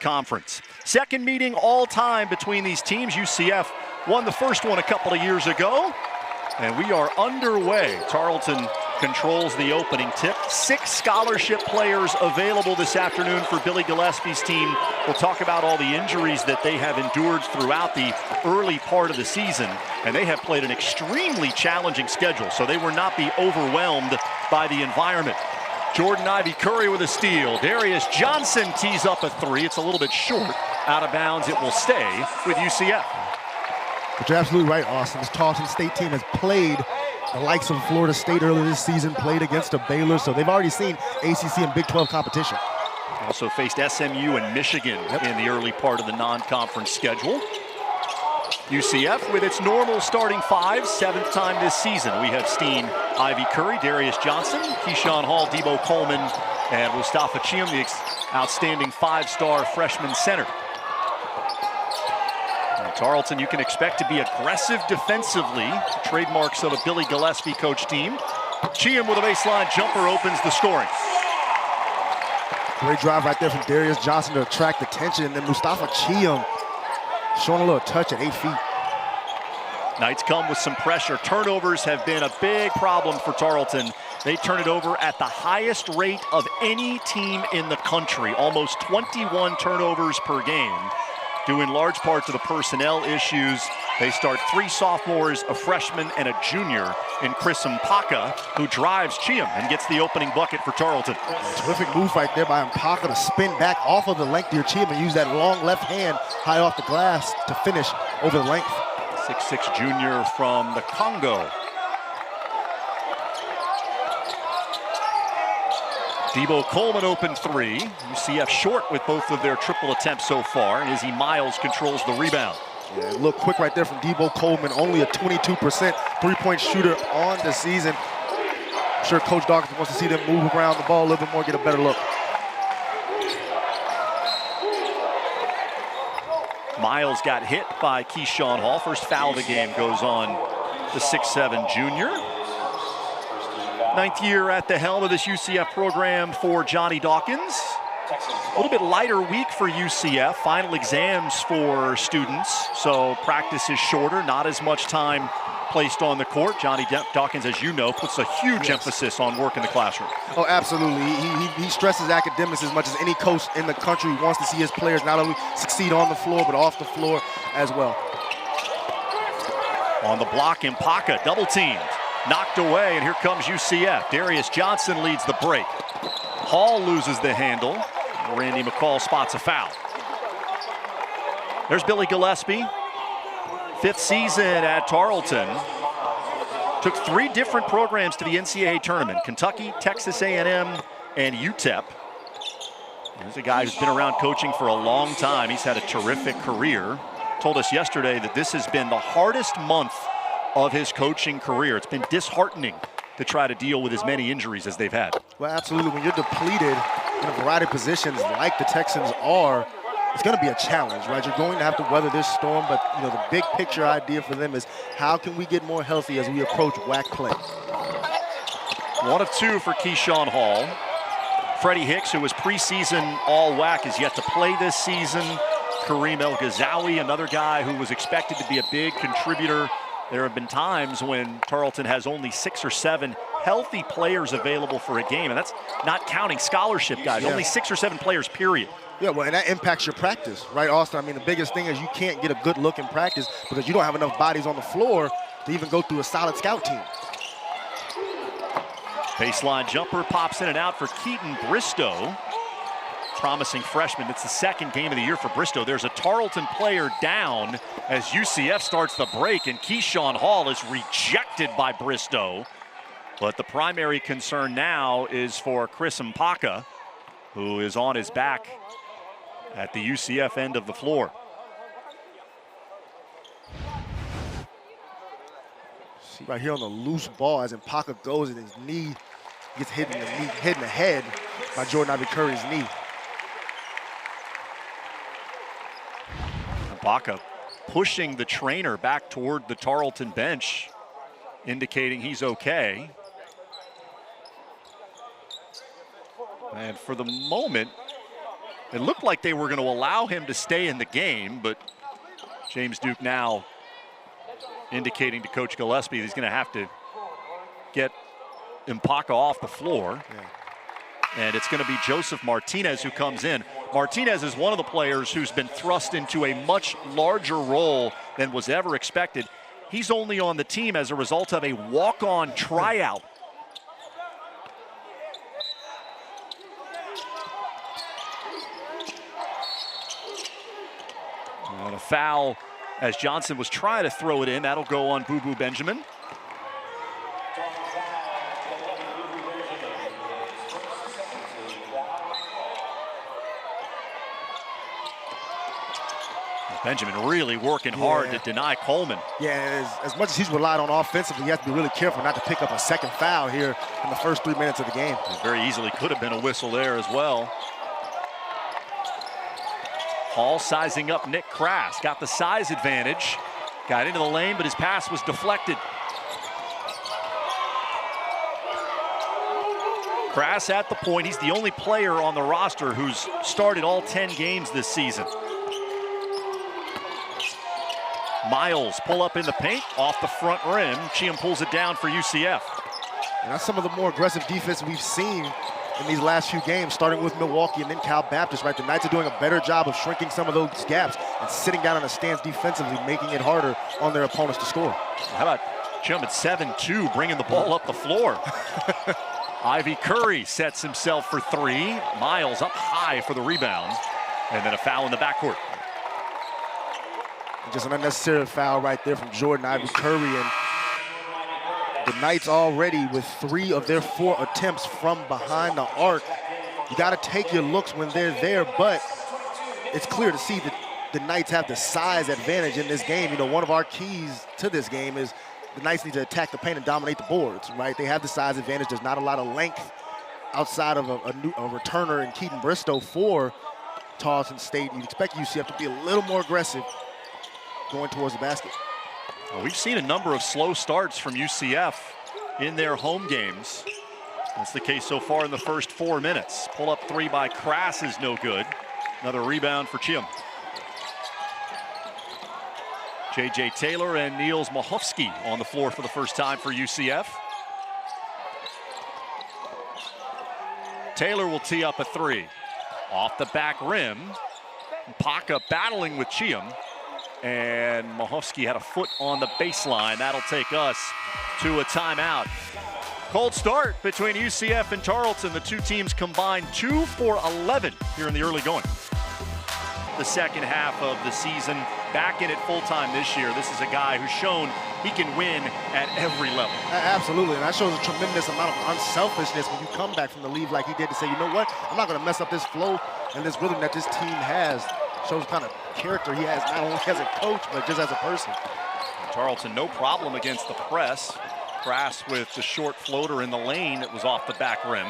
conference. Second meeting all time between these teams. UCF won the first one a couple of years ago, and we are underway. Tarleton controls the opening tip. 6 scholarship players available this afternoon for Billy Gillespie's team. We'll talk about all the injuries that they have endured throughout the early part of the season, and they have played an extremely challenging schedule, so they will not be overwhelmed by the environment. Jordan Ivy-Curry with a steal. Darius Johnson tees up a 3. It's a little bit short. Out of bounds, it will stay with UCF. But you're absolutely right, Austin. This Tarleton State team has played the likes of Florida State earlier this season, played against a Baylor, so they've already seen ACC and Big 12 competition. Also faced SMU and Michigan in the early part of the non-conference schedule. UCF with its normal starting 5, 7th time this season. We have seen Ivy-Curry, Darius Johnson, Keyshawn Hall, Debo Coleman, and Mustafa Chiam, the outstanding 5-star freshman center. Tarleton, you can expect to be aggressive defensively, trademarks of a Billy Gillespie coach team. Chiam with a baseline jumper opens the scoring. Great drive right there from Darius Johnson to attract attention, and then Mustafa Chiam showing a little touch at 8 feet. Knights come with some pressure. Turnovers have been a big problem for Tarleton. They turn it over at the highest rate of any team in the country, almost 21 turnovers per game. Due in large part to the personnel issues. They start 3 sophomores, a freshman, and a junior in Chris Mpaka, who drives Chiam and gets the opening bucket for Tarleton. Terrific move right there by Mpaka to spin back off of the lengthier Chiam and use that long left hand high off the glass to finish over the length. 6'6" junior from the Congo. Debo Coleman open 3. UCF short with both of their triple attempts so far, and Izzy Miles controls the rebound. Yeah, look quick right there from Debo Coleman, only a 22% three-point shooter on the season. I'm sure Coach Dawkins wants to see them move around the ball a little bit more, get a better look. Miles got hit by Keyshawn Hall. First foul of the game goes on the 6'7" junior. 9th year at the helm of this UCF program for Johnny Dawkins. A little bit lighter week for UCF. Final exams for students, so practice is shorter, not as much time placed on the court. Johnny Dawkins, as you know, puts a huge emphasis on work in the classroom. Oh, absolutely. He stresses academics as much as any coach in the country. Wants to see his players not only succeed on the floor, but off the floor as well. On the block, Mpaka, double teamed. Knocked away, and here comes UCF. Darius Johnson leads the break. Hall loses the handle. Randy McCall spots a foul. There's Billy Gillespie. 5th season at Tarleton. Took 3 different programs to the NCAA tournament. Kentucky, Texas A&M, and UTEP. There's a guy who's been around coaching for a long time. He's had a terrific career. Told us yesterday that this has been the hardest month of his coaching career. It's been disheartening to try to deal with as many injuries as they've had. Well, absolutely. When you're depleted in a variety of positions like the Texans are, it's going to be a challenge, right? You're going to have to weather this storm, but you know the big picture idea for them is how can we get more healthy as we approach WAC play? 1 of 2 for Keyshawn Hall. Freddie Hicks, who was preseason All-WAC, is yet to play this season. Kareem El-Ghazawi, another guy who was expected to be a big contributor. There have been times when Tarleton has only 6 or 7 healthy players available for a game, and that's not counting scholarship guys. Only 6 or 7 players, period. Yeah, well, and that impacts your practice, right, Austin? I mean, the biggest thing is you can't get a good look in practice because you don't have enough bodies on the floor to even go through a solid scout team. Baseline jumper pops in and out for Keaton Bristow. Promising freshman. It's the 2nd game of the year for Bristow. There's a Tarleton player down as UCF starts the break, and Keyshawn Hall is rejected by Bristow. But the primary concern now is for Chris Mpaka, who is on his back at the UCF end of the floor. See right here on the loose ball as Mpaka goes and his knee gets hit in the head by Jordan Ivy-Curry's knee. Mpaka pushing the trainer back toward the Tarleton bench, indicating he's okay. And for the moment, It looked like they were going to allow him to stay in the game, but James Duke now indicating to Coach Gillespie he's going to have to get Mpaka off the floor. Yeah. And it's going to be Joseph Martinez who comes in. Martinez is one of the players who's been thrust into a much larger role than was ever expected. He's only on the team as a result of a walk-on tryout. And a foul as Johnson was trying to throw it in. That'll go on Boo Boo Benjamin. Benjamin really working hard to deny Coleman. Yeah, as much as he's relied on offensively, he has to be really careful not to pick up a second foul here in the first 3 minutes of the game. It very easily could have been a whistle there as well. Hall sizing up Nick Krass. Got the size advantage. Got into the lane, but his pass was deflected. Krass at the point. He's the only player on the roster who's started all 10 games this season. Miles pull up in the paint, off the front rim. Cheam pulls it down for UCF. And that's some of the more aggressive defense we've seen in these last few games, starting with Milwaukee and then Cal Baptist, right? The Knights are doing a better job of shrinking some of those gaps and sitting down on the stands defensively, making it harder on their opponents to score. How about Chum at 7-2, bringing the ball up the floor. Ivy Curry sets himself for three. Miles up high for the rebound. And then a foul in the backcourt. Just an unnecessary foul right there from Jordan Ivy Curry. And the Knights already with 3 of their 4 attempts from behind the arc. You got to take your looks when they're there, but it's clear to see that the Knights have the size advantage in this game. You know, one of our keys to this game is the Knights need to attack the paint and dominate the boards, right? They have the size advantage. There's not a lot of length outside of a returner in Keaton Bristow for Tarleton State. You'd expect UCF to be a little more aggressive going towards the basket. Well, we've seen a number of slow starts from UCF in their home games. That's the case so far in the first 4 minutes. Pull up 3 by Krass is no good. Another rebound for Chim. J.J. Taylor and Niels Mahovsky on the floor for the first time for UCF. Taylor will tee up a 3. Off the back rim. Mpaka battling with Chiam. And Mahovsky had a foot on the baseline. That'll take us to a timeout. Cold start between UCF and Tarleton. The two teams combined 2 for 11 here in the early going. The second half of the season, back in it full-time this year. This is a guy who's shown he can win at every level. Absolutely, and that shows a tremendous amount of unselfishness when you come back from the leave like he did to say, you know what, I'm not going to mess up this flow and this rhythm that this team has. Shows kind of character he has, not only as a coach, but just as a person. And Tarleton, no problem against the press. Krass with the short floater in the lane. It was off the back rim.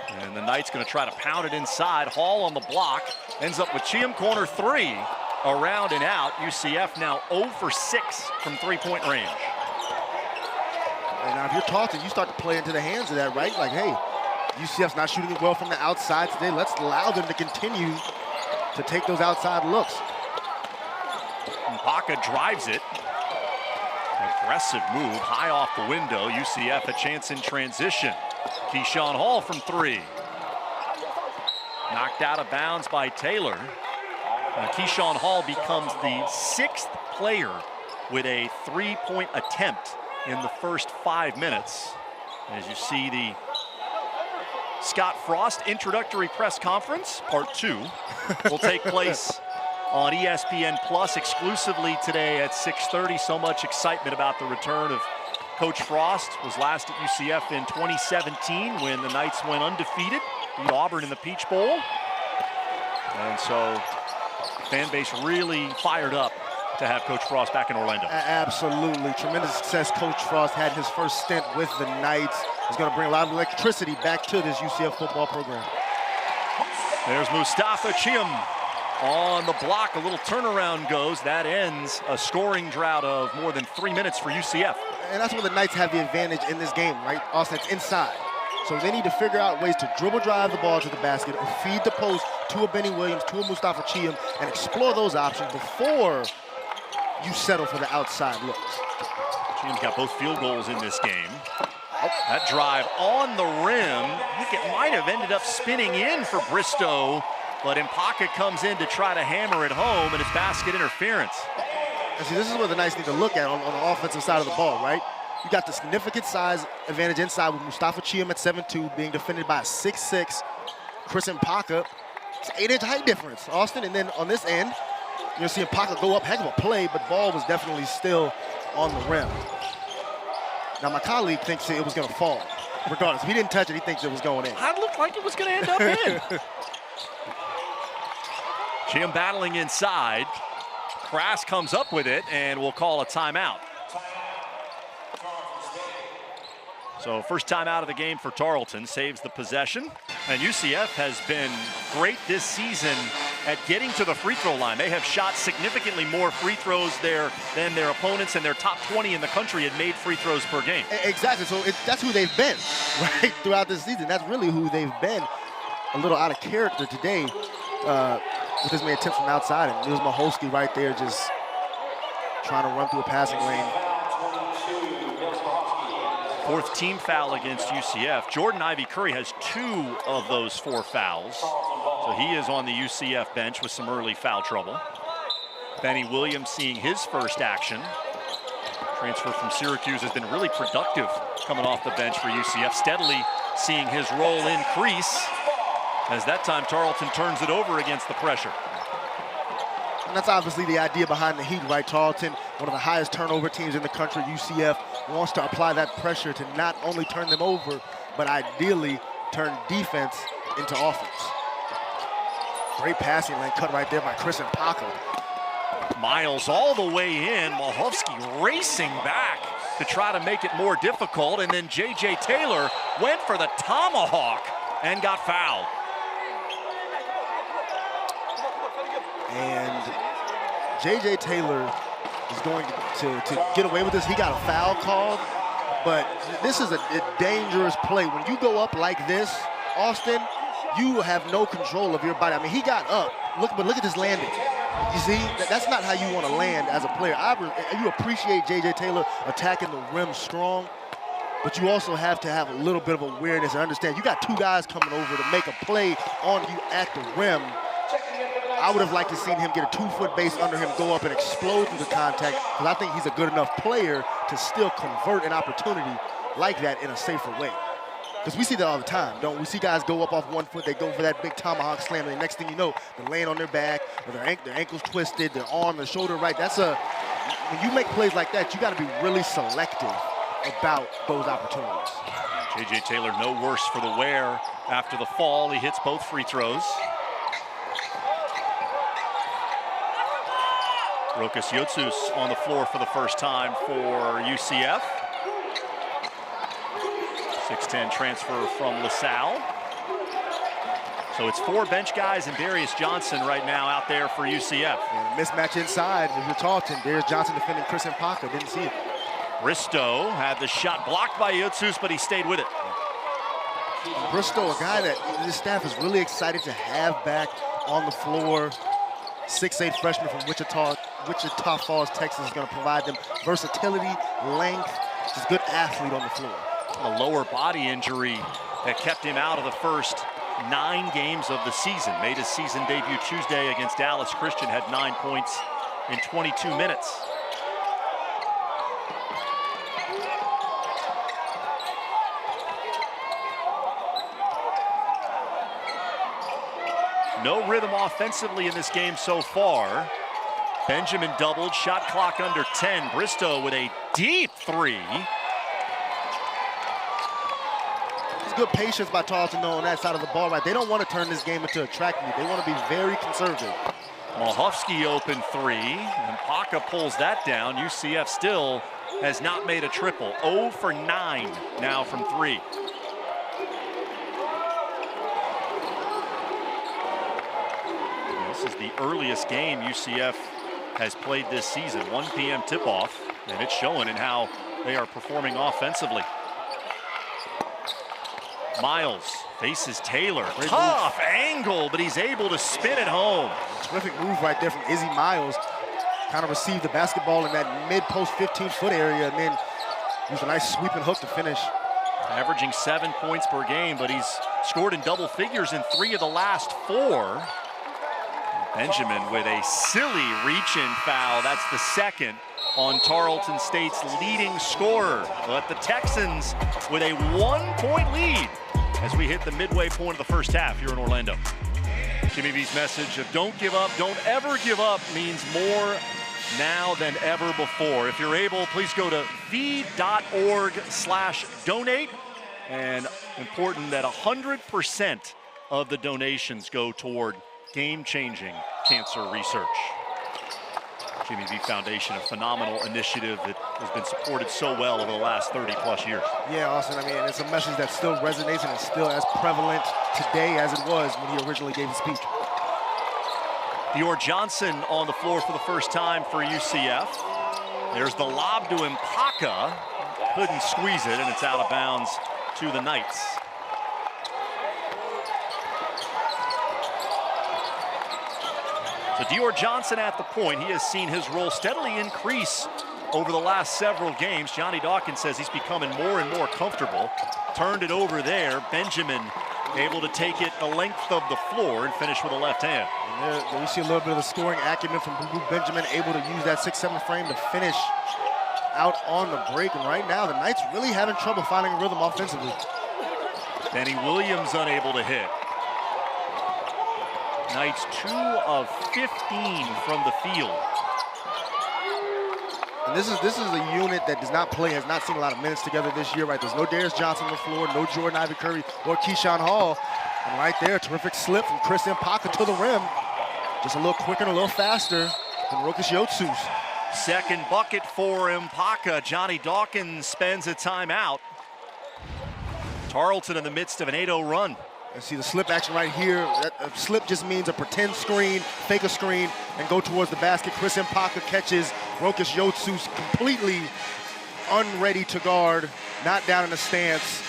And the Knights going to try to pound it inside. Hall on the block. Ends up with Chiam, corner 3. Around and out. UCF now 0 for 6 from three-point range. And now if you're Tarleton, you start to play into the hands of that, right? Like, hey, UCF's not shooting it well from the outside today. Let's allow them to continue to take those outside looks. Mpaka drives it. Aggressive move, high off the window. UCF a chance in transition. Keyshawn Hall from 3. Knocked out of bounds by Taylor. Keyshawn Hall becomes the 6th player with a 3-point attempt in the first 5 minutes. As you see the Scott Frost introductory press conference, part 2, will take place on ESPN Plus exclusively today at 6:30. So much excitement about the return of Coach Frost. Was last at UCF in 2017 when the Knights went undefeated, beat Auburn in the Peach Bowl. And so fan base really fired up to have Coach Frost back in Orlando. Absolutely, tremendous success Coach Frost had in his first stint with the Knights. He's going to bring a lot of electricity back to this UCF football program. There's Mustafa Chiam on the block. A little turnaround goes. That ends a scoring drought of more than 3 minutes for UCF. And that's where the Knights have the advantage in this game, right? Austin, it's inside. So they need to figure out ways to dribble drive the ball to the basket or feed the post to a Benny Williams, to a Mustafa Chiam, and explore those options before you settle for the outside looks. Chiam's got both field goals in this game. That drive on the rim, I think it might have ended up spinning in for Bristow, but Mpaka comes in to try to hammer it home, and it's basket interference. And see, this is what the Knights need to look at on the offensive side of the ball, right? You got the significant size advantage inside with Mustafa Chiam at 7'2", being defended by a 6'6", Chris Mpaka. It's an 8-inch height difference, Austin. And then on this end, you'll see Mpaka go up, heck of a play, but the ball was definitely still on the rim. Now, my colleague thinks it was going to fall. Regardless, if he didn't touch it, he thinks it was going in. It looked like it was going to end up in. Chiam battling inside. Crass comes up with it, and we'll call a timeout. So first timeout of the game for Tarleton, saves the possession. And UCF has been great this season at getting to the free throw line. They have shot significantly more free throws there than their opponents, and their top 20 in the country had made free throws per game. Exactly, so that's who they've been, right, throughout this season. That's really who they've been. A little out of character today with his made attempts from outside, and it was Mahovsky right there just trying to run through a passing lane. Fourth team foul against UCF. Jordan Ivy Curry has 2 of those 4 fouls. So he is on the UCF bench with some early foul trouble. Benny Williams seeing his first action. Transfer from Syracuse has been really productive coming off the bench for UCF. Steadily seeing his role increase as that time Tarleton turns it over against the pressure. And that's obviously the idea behind the Heat, right? Tarleton, one of the highest turnover teams in the country. UCF wants to apply that pressure to not only turn them over, but ideally turn defense into offense. Great passing lane cut right there by Chris Mpaka. Miles all the way in. Mahovsky racing back to try to make it more difficult. And then J.J. Taylor went for the tomahawk and got fouled. And J.J. Taylor is going to get away with this. He got a foul called, but this is a dangerous play. When you go up like this, Austin, you have no control of your body. I mean, he got up, but look at this landing. You see, that's not how you want to land as a player. You appreciate J.J. Taylor attacking the rim strong, but you also have to have a little bit of awareness and understand you got 2 guys coming over to make a play on you at the rim. I would have liked to seen him get a 2-foot base under him, go up and explode through the contact, because I think he's a good enough player to still convert an opportunity like that in a safer way. Because we see that all the time, don't we? We see guys go up off 1 foot, they go for that big tomahawk slam, and the next thing you know, they're laying on their back, or their ankles twisted, their arm, their shoulder right. When you make plays like that, you got to be really selective about those opportunities. J.J. Taylor no worse for the wear after the fall. He hits both free throws. Rokas Yotsus on the floor for the first time for UCF. 6'10" transfer from LaSalle. So it's 4 bench guys and Darius Johnson right now out there for UCF. And a mismatch inside if you're Tarleton. Darius Johnson defending Chris Mpaka, didn't see it. Bristow had the shot blocked by Yotsus, but he stayed with it. Bristow, a guy that this staff is really excited to have back on the floor. 6'8" freshman from Wichita Falls, Texas, is going to provide them versatility, length, just good athlete on the floor. A lower body injury that kept him out of the first 9 games of the season. Made his season debut Tuesday against Dallas Christian, had 9 points in 22 minutes. No rhythm offensively in this game so far. Benjamin doubled, shot clock under 10. Bristow with a deep 3. It's good patience by Tarleton on that side of the ball, right? They don't want to turn this game into a track meet. They want to be very conservative. Mahovsky open 3, and Mpaka pulls that down. UCF still has not made a triple. 0 for 9 now from 3. This is the earliest game UCF has played this season. 1 p.m. tip-off, and it's showing in how they are performing offensively. Miles faces Taylor. Tough angle, but he's able to spin it home. Terrific move right there from Izzy Miles. Kind of received the basketball in that mid-post 15-foot area and then used a nice sweeping hook to finish. Averaging 7 points per game, but he's scored in double figures in 3 of the last 4. Benjamin with a silly reach-in foul. That's the second on Tarleton State's leading scorer. But the Texans with a 1-point lead as we hit the midway point of the first half here in Orlando. Jimmy V's message of don't give up, don't ever give up means more now than ever before. If you're able, please go to v.org/donate. And important that 100% of the donations go toward game-changing cancer research. Jimmy V Foundation, a phenomenal initiative that has been supported so well over the last 30+ years. Yeah, Austin, I mean, it's a message that still resonates and is still as prevalent today as it was when he originally gave his speech. Dior Johnson on the floor for the first time for UCF. There's the lob to Mpaka. Couldn't squeeze it, and it's out of bounds to the Knights. So Dior Johnson at the point. He has seen his role steadily increase over the last several games. Johnny Dawkins says he's becoming more and more comfortable. Turned it over there. Benjamin able to take it the length of the floor and finish with a left hand. And there we see a little bit of the scoring acumen from Benjamin, able to use that 6'7" frame to finish out on the break. And right now, the Knights really having trouble finding a rhythm offensively. Benny Williams unable to hit. Knights 2 of 15 from the field. And this is a unit that does not play, has not seen a lot of minutes together this year, right? There's no Darius Johnson on the floor, no Jordan Ivy Curry or Keyshawn Hall. And right there, a terrific slip from Chris Mpaka to the rim. Just a little quicker and a little faster than Rokas Yotsus. Second bucket for Mpaka. Johnny Dawkins spends a timeout. Tarleton in the midst of an 8-0 run. And see the slip action right here. That slip just means a pretend screen, fake a screen, and go towards the basket. Chris Mpaka catches Rokas Yotsus completely unready to guard, not down in the stance.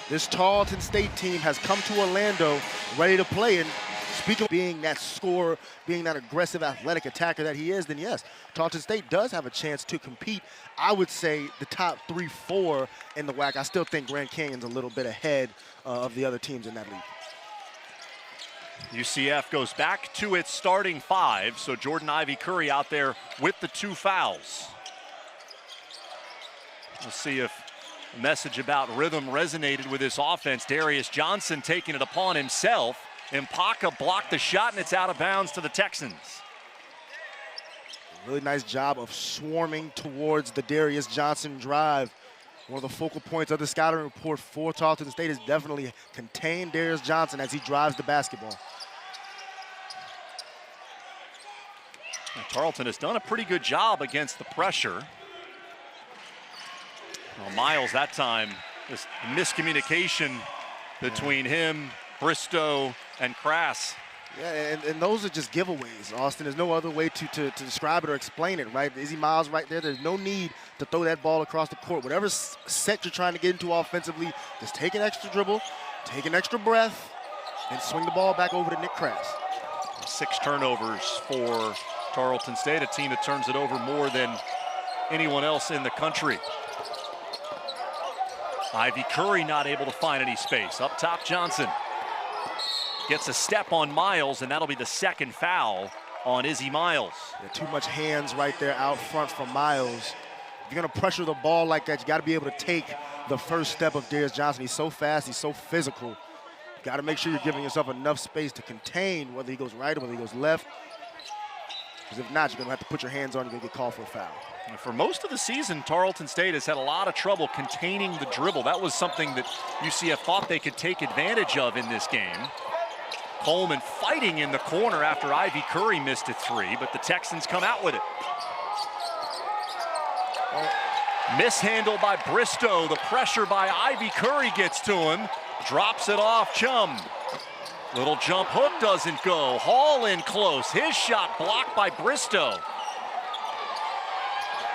This Tarleton State team has come to Orlando ready to play. And speaking of being that scorer, being that aggressive, athletic attacker that he is, then yes, Tarleton State does have a chance to compete. I would say the top 3-4 in the WAC. I still think Grand Canyon's a little bit ahead of the other teams in that league. UCF goes back to its starting 5, so Jordan Ivy Curry out there with the 2 fouls. We'll see if the message about rhythm resonated with this offense. Darius Johnson taking it upon himself. Mpaka blocked the shot, and it's out of bounds to the Texans. Really nice job of swarming towards the Darius Johnson drive. One of the focal points of the scouting report for Tarleton State is definitely contain Darius Johnson as he drives the basketball. Now, Tarleton has done a pretty good job against the pressure. Well, Miles that time, this miscommunication between him, Bristow, and Crass. Yeah, and those are just giveaways, Austin. There's no other way to describe it or explain it, right? Izzy Miles right there, there's no need to throw that ball across the court. Whatever set you're trying to get into offensively, just take an extra dribble, take an extra breath, and swing the ball back over to Nick Crass. 6 turnovers for Tarleton State, a team that turns it over more than anyone else in the country. Ivy Curry not able to find any space. Up top, Johnson gets a step on Miles, and that'll be the second foul on Izzy Miles. Yeah, too much hands right there out front from Miles. If you're gonna pressure the ball like that, you gotta be able to take the first step of Darius Johnson. He's so fast, he's so physical. You gotta make sure you're giving yourself enough space to contain whether he goes right or whether he goes left. Because if not, you're gonna have to put your hands on, you're gonna get called for a foul. And for most of the season, Tarleton State has had a lot of trouble containing the dribble. That was something that UCF thought they could take advantage of in this game. Coleman fighting in the corner after Ivy Curry missed a 3, but the Texans come out with it. Mishandle by Bristow. The pressure by Ivy Curry gets to him. Drops it off Chum. Little jump hook doesn't go. Hall in close. His shot blocked by Bristow.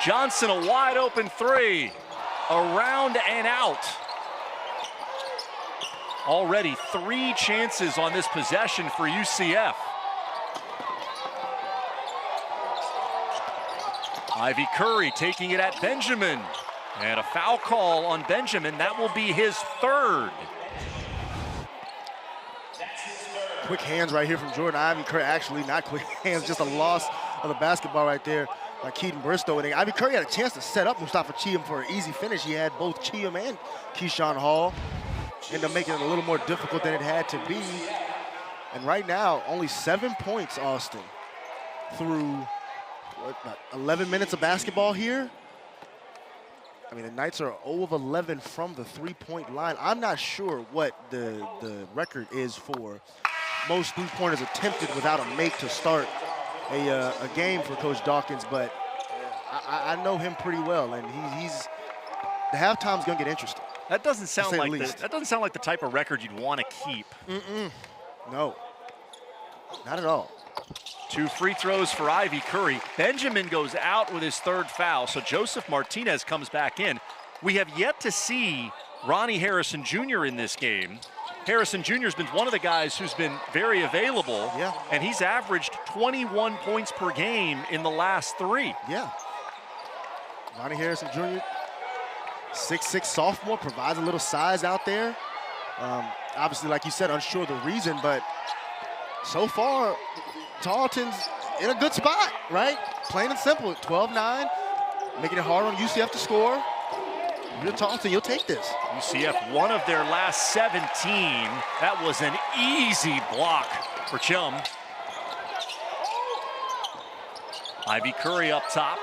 Johnson a wide open 3. Around and out. Already 3 chances on this possession for UCF. Ivy Curry taking it at Benjamin. And a foul call on Benjamin. That will be his 3rd. Quick hands right here from Jordan Ivy Curry. Actually, not quick hands, just a loss of the basketball right there by Keaton Bristow. And Ivy Curry had a chance to set up Mustafa Cheatham for an easy finish. He had both Cheatham and Keyshawn Hall. Ended up making it a little more difficult than it had to be. And right now, only 7 points, Austin, through about 11 minutes of basketball here. I mean, the Knights are 0 of 11 from the three-point line. I'm not sure what the record is for most three-pointers attempted without a make to start a game for Coach Dawkins, but I know him pretty well, and he's the halftime's gonna get interesting. That doesn't sound like the type of record you'd want to keep. No, not at all. 2 free throws for Ivy Curry. Benjamin goes out with his 3rd foul, so Joseph Martinez comes back in. We have yet to see Ronnie Harrison Jr. in this game. Harrison Jr. has been one of the guys who's been very available, and he's averaged 21 points per game in the last 3. Yeah. Ronnie Harrison Jr., 6'6" sophomore, provides a little size out there. Obviously, like you said, unsure of the reason, but so far, Tarleton's in a good spot, right? Plain and simple, 12-9, making it hard on UCF to score. You're Tarleton, you'll take this. UCF, one of their last 17. That was an easy block for Chum. Ivy Curry up top.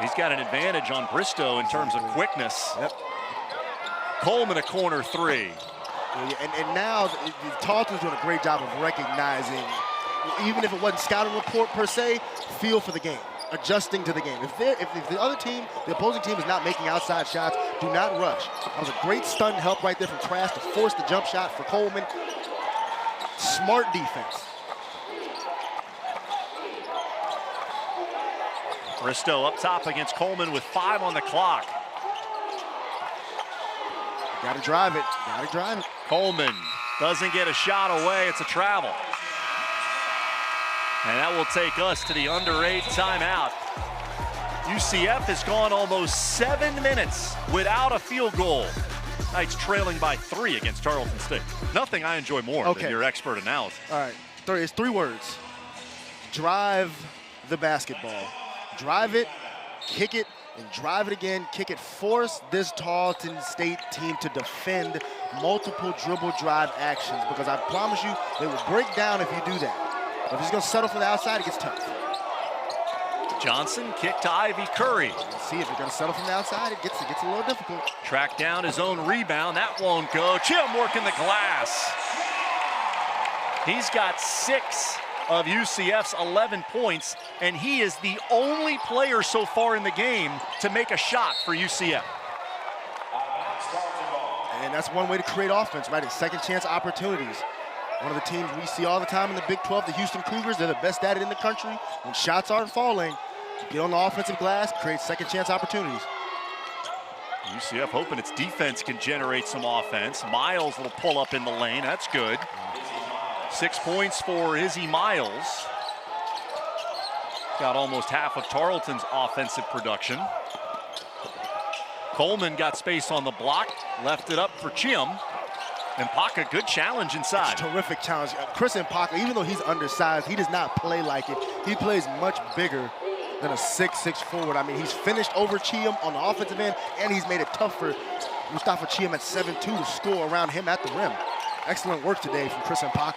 He's got an advantage on Bristow in terms of quickness. Yep. Coleman a corner 3. And now Tarleton's doing a great job of recognizing, even if it wasn't scouting report per se, feel for the game, adjusting to the game. If the other team, the opposing team, is not making outside shots, do not rush. That was a great stun help right there from Trask to force the jump shot for Coleman. Smart defense. Bristow up top against Coleman with 5 on the clock. Got to drive it. Got to drive it. Coleman doesn't get a shot away. It's a travel. And that will take us to the under 8 timeout. UCF has gone almost 7 minutes without a field goal. Knights trailing by 3 against Tarleton State. Nothing I enjoy more than your expert analysis. All right, it's 3 words. Drive the basketball. Drive it, kick it, and drive it again, kick it. Force this Tarleton State team to defend multiple dribble drive actions, because I promise you, they will break down if you do that. But if he's gonna settle for the outside, it gets tough. Johnson kick to Ivy Curry. Let's see, if you're gonna settle from the outside, it gets a little difficult. Track down his own rebound, that won't go. Chim working the glass. He's got 6 of UCF's 11 points, and he is the only player so far in the game to make a shot for UCF. And that's one way to create offense, right? It's second chance opportunities. One of the teams we see all the time in the Big 12, the Houston Cougars, they're the best at it in the country. When shots aren't falling, get on the offensive glass, create second chance opportunities. UCF hoping its defense can generate some offense. Miles will pull up in the lane, that's good. 6 points for Izzy Miles. Got almost half of Tarleton's offensive production. Coleman got space on the block, left it up for Chim. Mpaka, good challenge inside. It's a terrific challenge. Chris Mpaka, even though he's undersized, he does not play like it. He plays much bigger than a 6'6" forward. I mean, he's finished over Cheatham on the offensive end, and he's made it tough for Mustafa Cheatham at 7'2" to score around him at the rim. Excellent work today from Chris Mpaka.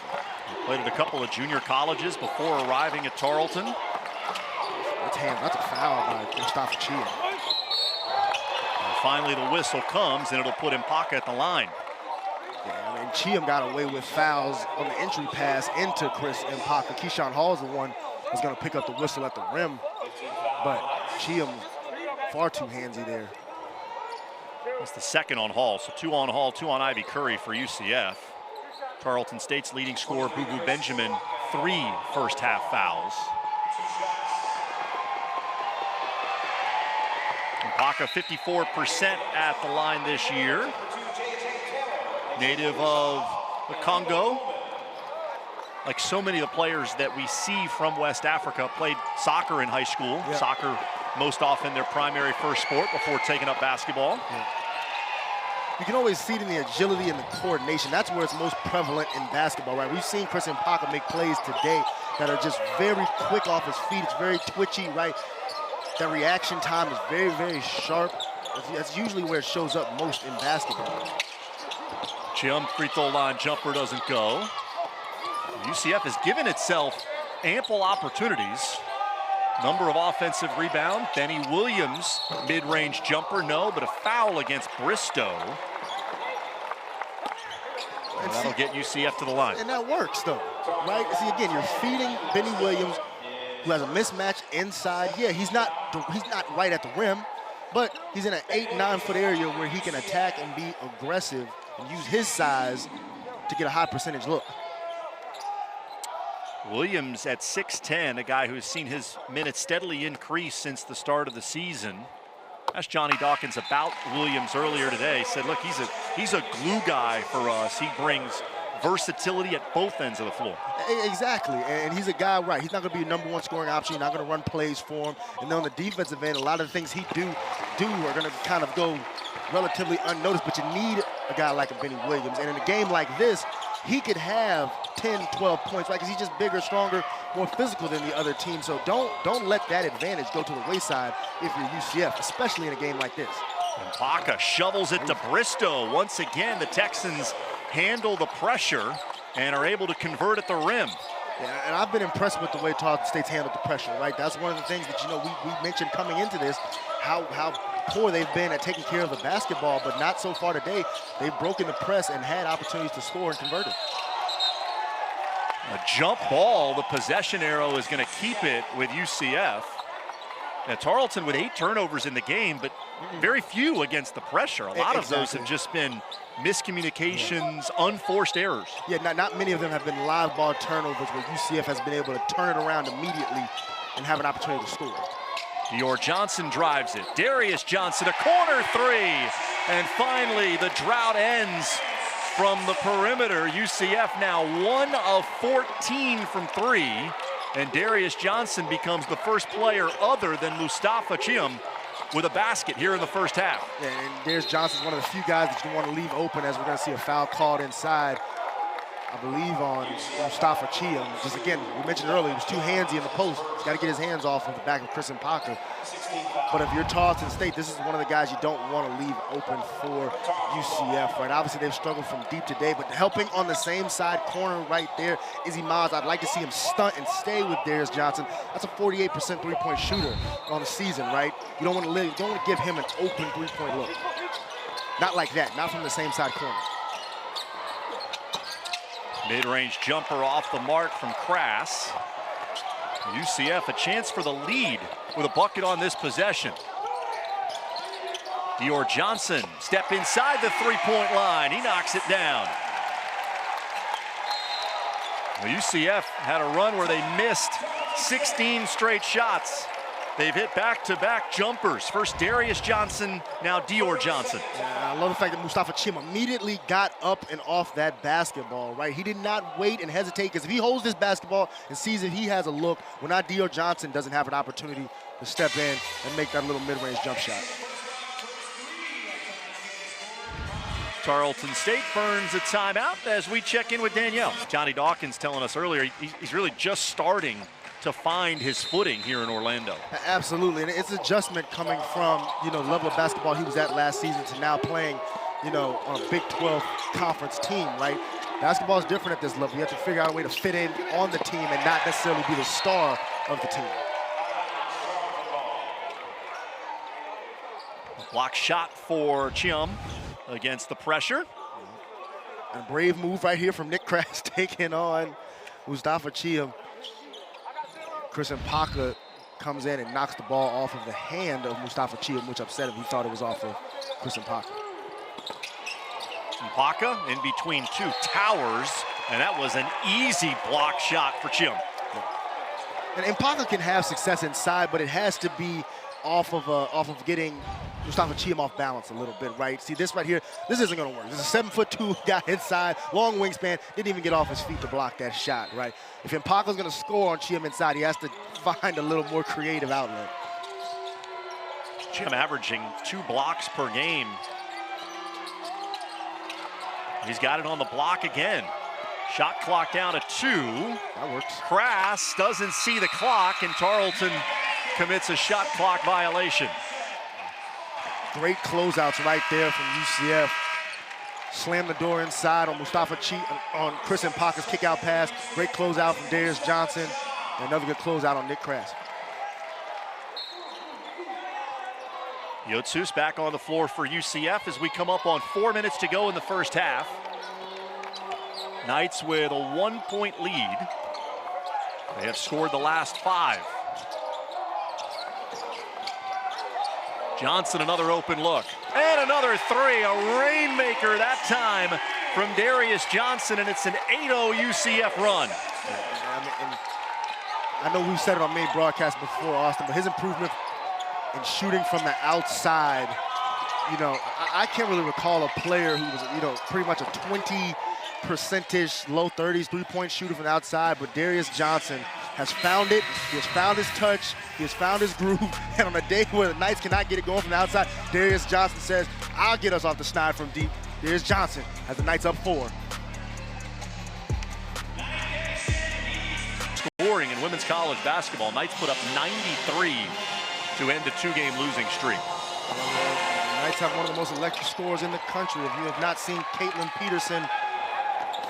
He played at a couple of junior colleges before arriving at Tarleton. That's a foul by Mustafa Cheatham. And finally, the whistle comes, and it'll put Mpaka at the line. Yeah, I mean, Cheatham got away with fouls on the entry pass into Chris Mpaka. Keyshawn Hall is the one who's going to pick up the whistle at the rim. But Cheatham, far too handsy there. That's the second on Hall. So 2 on Hall, 2 on Ivy Curry for UCF. Tarleton State's leading scorer, Boo Boo Benjamin, 3 first half fouls. Mpaka 54% at the line this year. native of the Congo. Like so many of the players that we see from West Africa, played soccer in high school. Yeah. Soccer most often their primary first sport before taking up basketball. Yeah. You can always see it in the agility and the coordination. That's where it's most prevalent in basketball, right? We've seen Chris Mpaka make plays today that are just very quick off his feet. It's very twitchy, right? That reaction time is very, very sharp. That's usually where it shows up most in basketball. Chium, free throw line jumper doesn't go. UCF has given itself ample opportunities. Number of offensive rebound. Benny Williams, mid-range jumper, no, but a foul against Bristow. And that'll get UCF to the line. And that works, though, right? See, again, you're feeding Benny Williams, who has a mismatch inside. Yeah, he's not right at the rim, but he's in an 8-9 foot area where he can attack and be aggressive and use his size to get a high percentage look. Williams at 6'10", a guy who's seen his minutes steadily increase since the start of the season. Asked Johnny Dawkins about Williams earlier today. He said, look, he's a glue guy for us. He brings versatility at both ends of the floor. Exactly, and he's a guy, right, he's not going to be a number one scoring option. You're not going to run plays for him. And then on the defensive end, a lot of the things he do are going to kind of go relatively unnoticed, but you need a guy like a Benny Williams. And in a game like this, he could have 10, 12 points, right? Because he's just bigger, stronger, more physical than the other team. So don't let that advantage go to the wayside if you're UCF, especially in a game like this. And Baca shovels it to Bristow. Once again, the Texans handle the pressure and are able to convert at the rim. Yeah, and I've been impressed with the way Tarleton State's handled the pressure, right? That's one of the things that, we mentioned coming into this, how poor they've been at taking care of the basketball, but not so far today. They've broken the press and had opportunities to score and convert it. A jump ball, the possession arrow is going to keep it with UCF. Now, Tarleton with 8 turnovers in the game, but very few against the pressure. A lot of those have just been miscommunications, unforced errors. Yeah, not many of them have been live ball turnovers where UCF has been able to turn it around immediately and have an opportunity to score. Dior Johnson drives it. Darius Johnson, a corner three. And finally, the drought ends from the perimeter. UCF now 1 of 14 from 3. And Darius Johnson becomes the first player other than Mustafa Chium with a basket here in the first half. Yeah, and Darius Johnson's one of the few guys that you want to leave open, as we're going to see a foul called inside, I believe, on Mustafa Chium. Just again, we mentioned earlier, he was too handsy in the post. He's got to get his hands off of the back of Chris Mpaka. But if you're Tarleton State, this is one of the guys you don't want to leave open for UCF, right? Obviously, they've struggled from deep today, but helping on the same side corner right there, Izzy Miles, I'd like to see him stunt and stay with Darius Johnson. That's a 48% three-point shooter on the season, right? You don't want to give him an open three-point look. Not like that, not from the same side corner. Mid-range jumper off the mark from Crass. UCF a chance for the lead with a bucket on this possession. Dior Johnson step inside the three-point line. He knocks it down. Well, UCF had a run where they missed 16 straight shots. They've hit back-to-back jumpers. First Darius Johnson, now Dior Johnson. Yeah, I love the fact that Mustafa Chium immediately got up and off that basketball, right? He did not wait and hesitate, because if he holds this basketball and sees that he has a look, well, now Dior Johnson doesn't have an opportunity to step in and make that little mid-range jump shot. Tarleton State burns a timeout as we check in with Danielle. Johnny Dawkins telling us earlier he's really just starting to find his footing here in Orlando. Absolutely, and it's adjustment coming from, the level of basketball he was at last season to now playing, on a Big 12 conference team, right? Basketball is different at this level. You have to figure out a way to fit in on the team and not necessarily be the star of the team. Block shot for Chium against the pressure. And a brave move right here from Nick Crass taking on Mustafa Chium. Chris Mpaka comes in and knocks the ball off of the hand of Mustafa Chium, which upset him. He thought it was off of Chris Mpaka. Mpaka in between two towers, and that was an easy block shot for Chium. And Mpaka can have success inside, but it has to be off of getting Mustafa Chiam off balance a little bit, right? See this right here, this isn't gonna work. This is a 7'2" guy inside, long wingspan, didn't even get off his feet to block that shot, right? If Mpaka's gonna score on Chiam inside, he has to find a little more creative outlet. Chiam averaging 2 blocks per game. He's got it on the block again. Shot clock down to 2. That works. Crass doesn't see the clock, and Tarleton commits a shot clock violation. Great closeouts right there from UCF. Slam the door inside on Mustafa Chiam, on Chris Mpaka's kick-out pass. Great closeout from Darius Johnson. And another good closeout on Nick Crass. Yotsus back on the floor for UCF as we come up on 4 minutes to go in the first half. Knights with a 1-point lead. They have scored the last 5. Johnson, another open look. And another 3, a rainmaker that time from Darius Johnson, and it's an 8-0 UCF run. And I know we've said it on main broadcast before, Austin, but his improvement in shooting from the outside, you know, I can't really recall a player who was, you know, pretty much a 20%-ish, low 30s three-point shooter from the outside, but Darius Johnson has found it. He has found his touch. He has found his groove. And on a day where the Knights cannot get it going from the outside, Darius Johnson says, I'll get us off the schneid from deep. Darius Johnson has the Knights up 4. Scoring in women's college basketball, Knights put up 93 to end a 2-game losing streak. The Knights have one of the most electric scorers in the country. If you have not seen Caitlin Peterson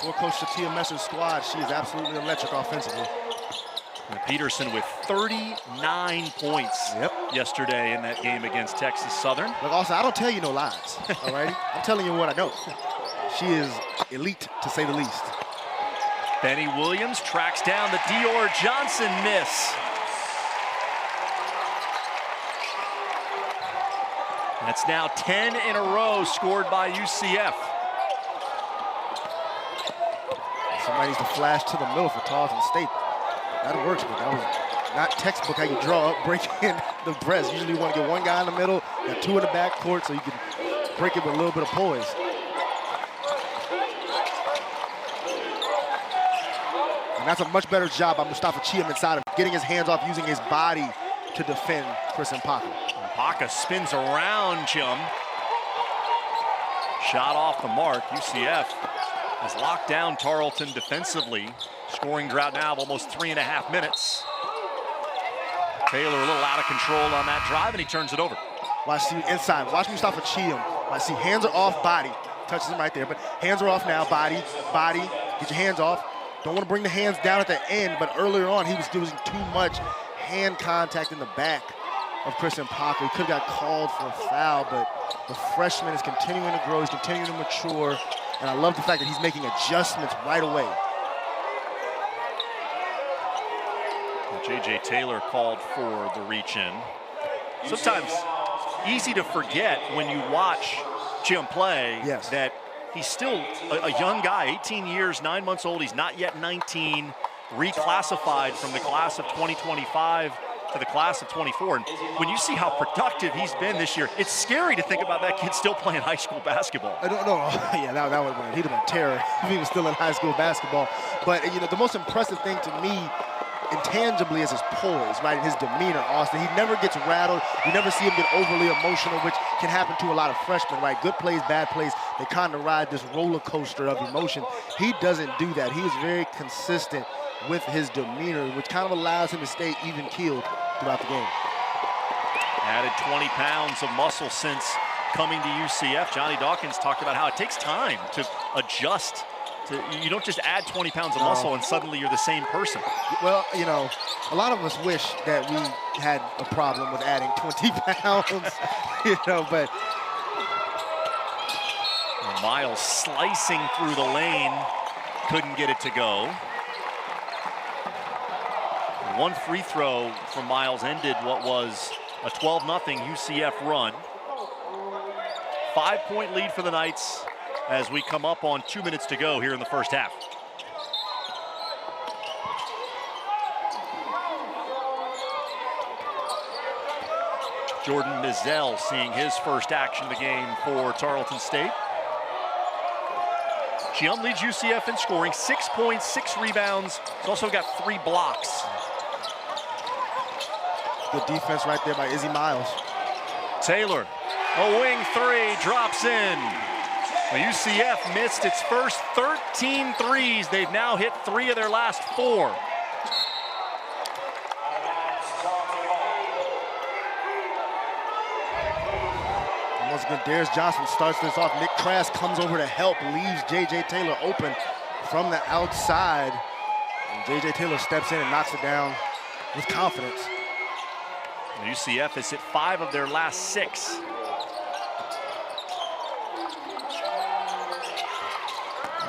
or Coach Shatia Messer's squad, she is absolutely electric offensively. And Peterson with 39 points yesterday in that game against Texas Southern. Look, also, I don't tell you no lies, all righty? I'm telling you what I know. She is elite, to say the least. Benny Williams tracks down the Dior Johnson miss. That's now 10 in a row scored by UCF. Somebody needs to flash to the middle for Tarleton State. That works, but that was not textbook how you draw up, break in the press. Usually you want to get one guy in the middle, got 2 in the backcourt, so you can break it with a little bit of poise. And that's a much better job by Mustafa Chiam inside of getting his hands off, using his body to defend Chris Mpaka. Mpaka spins around Chiam. Shot off the mark. UCF has locked down Tarleton defensively. Scoring drought now of almost 3.5 minutes. Taylor a little out of control on that drive, and he turns it over. Watch, see inside. Watch Mustafa Chiam. Watch, see hands are off, body. Touches him right there, but hands are off now. Body. Get your hands off. Don't want to bring the hands down at the end, but earlier on he was doing too much hand contact in the back of Chris Mpaka. He could have got called for a foul, but the freshman is continuing to grow. He's continuing to mature, and I love the fact that he's making adjustments right away. J.J. Taylor called for the reach-in. Sometimes easy to forget when you watch Chiam play that he's still a young guy, 18 years, 9 months old. He's not yet 19, reclassified from the class of 2025 to the class of 24. And when you see how productive he's been this year, it's scary to think about that kid still playing high school basketball. I don't know. Yeah, that would have been, he'd have been terror if he was still in high school basketball. But, you know, the most impressive thing to me intangibly is his poise, right, and his demeanor, Austin. He never gets rattled. You never see him get overly emotional, which can happen to a lot of freshmen, right? Good plays, bad plays, they kind of ride this roller coaster of emotion. He doesn't do that. He is very consistent with his demeanor, which kind of allows him to stay even-keeled throughout the game. Added 20 pounds of muscle since coming to UCF. Johnny Dawkins talked about how it takes time to adjust. You don't just add 20 pounds of muscle and suddenly you're the same person. Well, you know, a lot of us wish that we had a problem with adding 20 pounds, you know, but. Miles slicing through the lane, couldn't get it to go. One free throw from Miles ended what was a 12-0 UCF run. 5-point lead for the Knights as we come up on 2 minutes to go here in the first half. Jordan Mizell seeing his first action of the game for Tarleton State. Chium leads UCF in scoring, 6 points, 6 rebounds. He's also got 3 blocks. Good defense right there by Izzy Miles. Taylor, a wing 3, drops in. Well, UCF missed its first 13 threes. They've now hit 3 of their last 4. And once again, Darius Johnson starts this off. Nick Trask comes over to help, leaves J.J. Taylor open from the outside. And J.J. Taylor steps in and knocks it down with confidence. UCF has hit 5 of their last 6.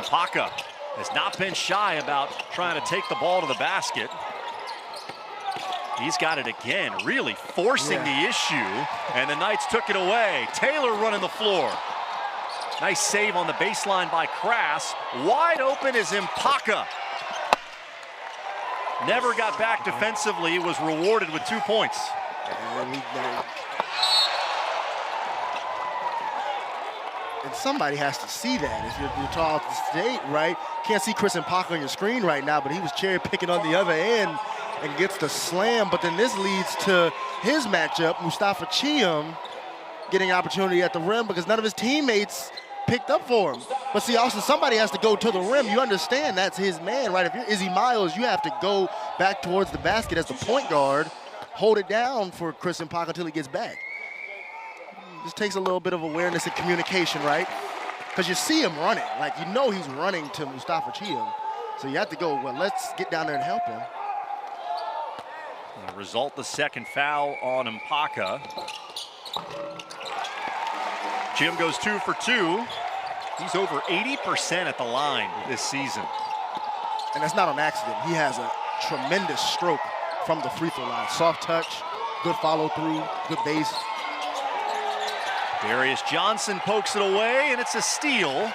Mpaka has not been shy about trying to take the ball to the basket. He's got it again, really forcing the issue, and the Knights took it away. Taylor running the floor. Nice save on the baseline by Crass. Wide open is Mpaka. Never got back defensively, was rewarded with 2 points. And somebody has to see that. If you're Tarleton State, right? Can't see Chris Mpaka on your screen right now, but he was cherry picking on the other end and gets the slam. But then this leads to his matchup, Mustafa Chium, getting opportunity at the rim because none of his teammates picked up for him. But see, also somebody has to go to the rim. You understand that's his man, right? If you're Izzy Miles, you have to go back towards the basket as the point guard, hold it down for Chris Mpaka until he gets back. This takes a little bit of awareness and communication, right? Because you see him running. Like, you know he's running to Mustafa Chium. So you have to go, well, let's get down there and help him. Result, the second foul on Mpaka. Chium goes 2 for 2. He's over 80% at the line this season. And that's not an accident. He has a tremendous stroke from the free throw line. Soft touch, good follow through, good base. Darius Johnson pokes it away, and it's a steal.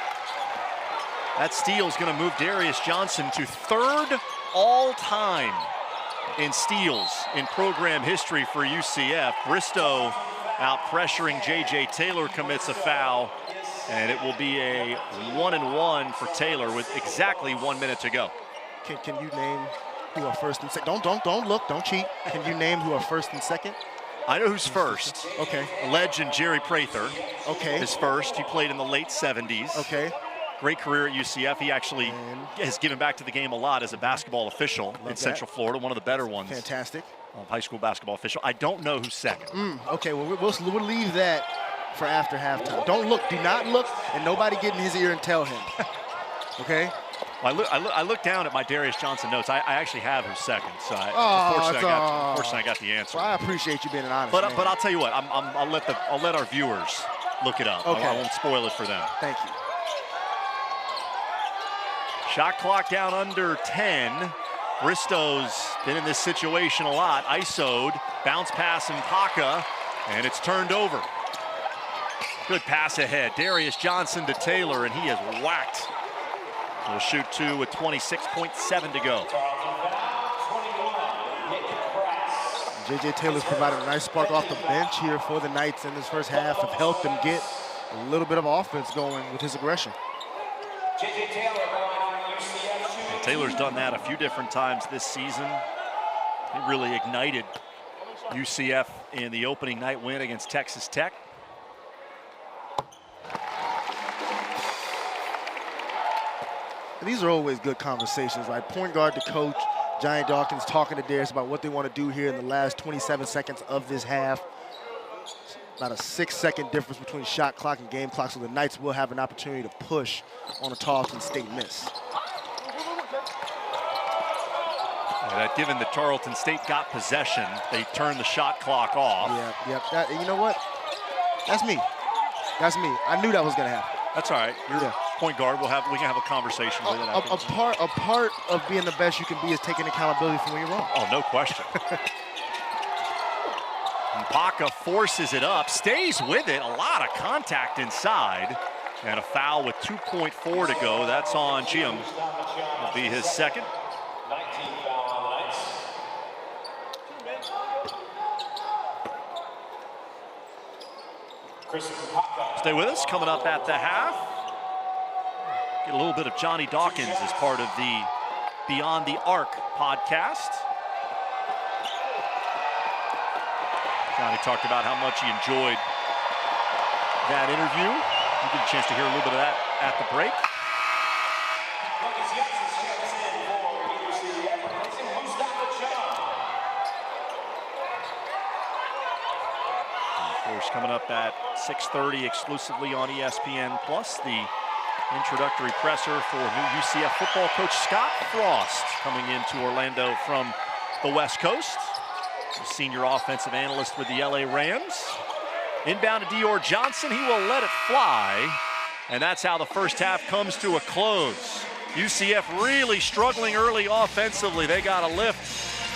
That steal is going to move Darius Johnson to 3rd all-time in steals in program history for UCF. Bristow out pressuring J.J. Taylor, commits a foul, and it will be a 1-and-1 for Taylor with exactly 1 minute to go. Can you name who are first and second? Don't look, don't cheat. Can you name who are first and second? I know who's first. Okay. Legend Jerry Prather. Okay. Is first. He played in the late 70s. Okay. Great career at UCF. He actually has given back to the game a lot as a basketball official in Central Florida, one of the better ones. Fantastic. High school basketball official. I don't know who's second. Okay, well, we'll leave that for after halftime. Don't look, do not look, and nobody get in his ear and tell him. Okay? Well, I look down at my Darius Johnson notes. I actually have who's second, so unfortunately I got the answer. Well, I appreciate you being an honest man. But I'll tell you what, I'll let our viewers look it up. Okay. I won't spoil it for them. Thank you. Shot clock down under 10. Bristow's been in this situation a lot. ISO'd, bounce pass Mpaka, and it's turned over. Good pass ahead. Darius Johnson to Taylor, and he has whacked. He'll shoot 2 with 26.7 to go. J.J. Taylor's provided a nice spark off the bench here for the Knights in this first half, have helped them get a little bit of offense going with his aggression. Taylor's done that a few different times this season. He really ignited UCF in the opening night win against Texas Tech. These are always good conversations, right? Point guard to coach, Johnny Dawkins talking to Darius about what they want to do here in the last 27 seconds of this half. About a 6-second difference between shot clock and game clock, so the Knights will have an opportunity to push on a Tarleton State miss. That given that Tarleton State got possession, they turned the shot clock off. Yeah. You know what? That's me. That's me. I knew that was going to happen. That's all right. You're point guard. We can have a conversation with it. A part of being the best you can be is taking accountability for when you're wrong. Oh, no question. Mpaka forces it up, stays with it. A lot of contact inside, and a foul with 2.4 to go. That's on Chium. Will be his second. Stay with us. Coming up at the half, get a little bit of Johnny Dawkins as part of the Beyond the Arc podcast. Johnny talked about how much he enjoyed that interview. You get a chance to hear a little bit of that at the break. Of course, coming up at 6:30 exclusively on ESPN Plus, the introductory presser for new UCF football coach Scott Frost coming into Orlando from the West Coast. Senior offensive analyst with the LA Rams. Inbound to Dior Johnson, he will let it fly. And that's how the first half comes to a close. UCF really struggling early offensively. They got a lift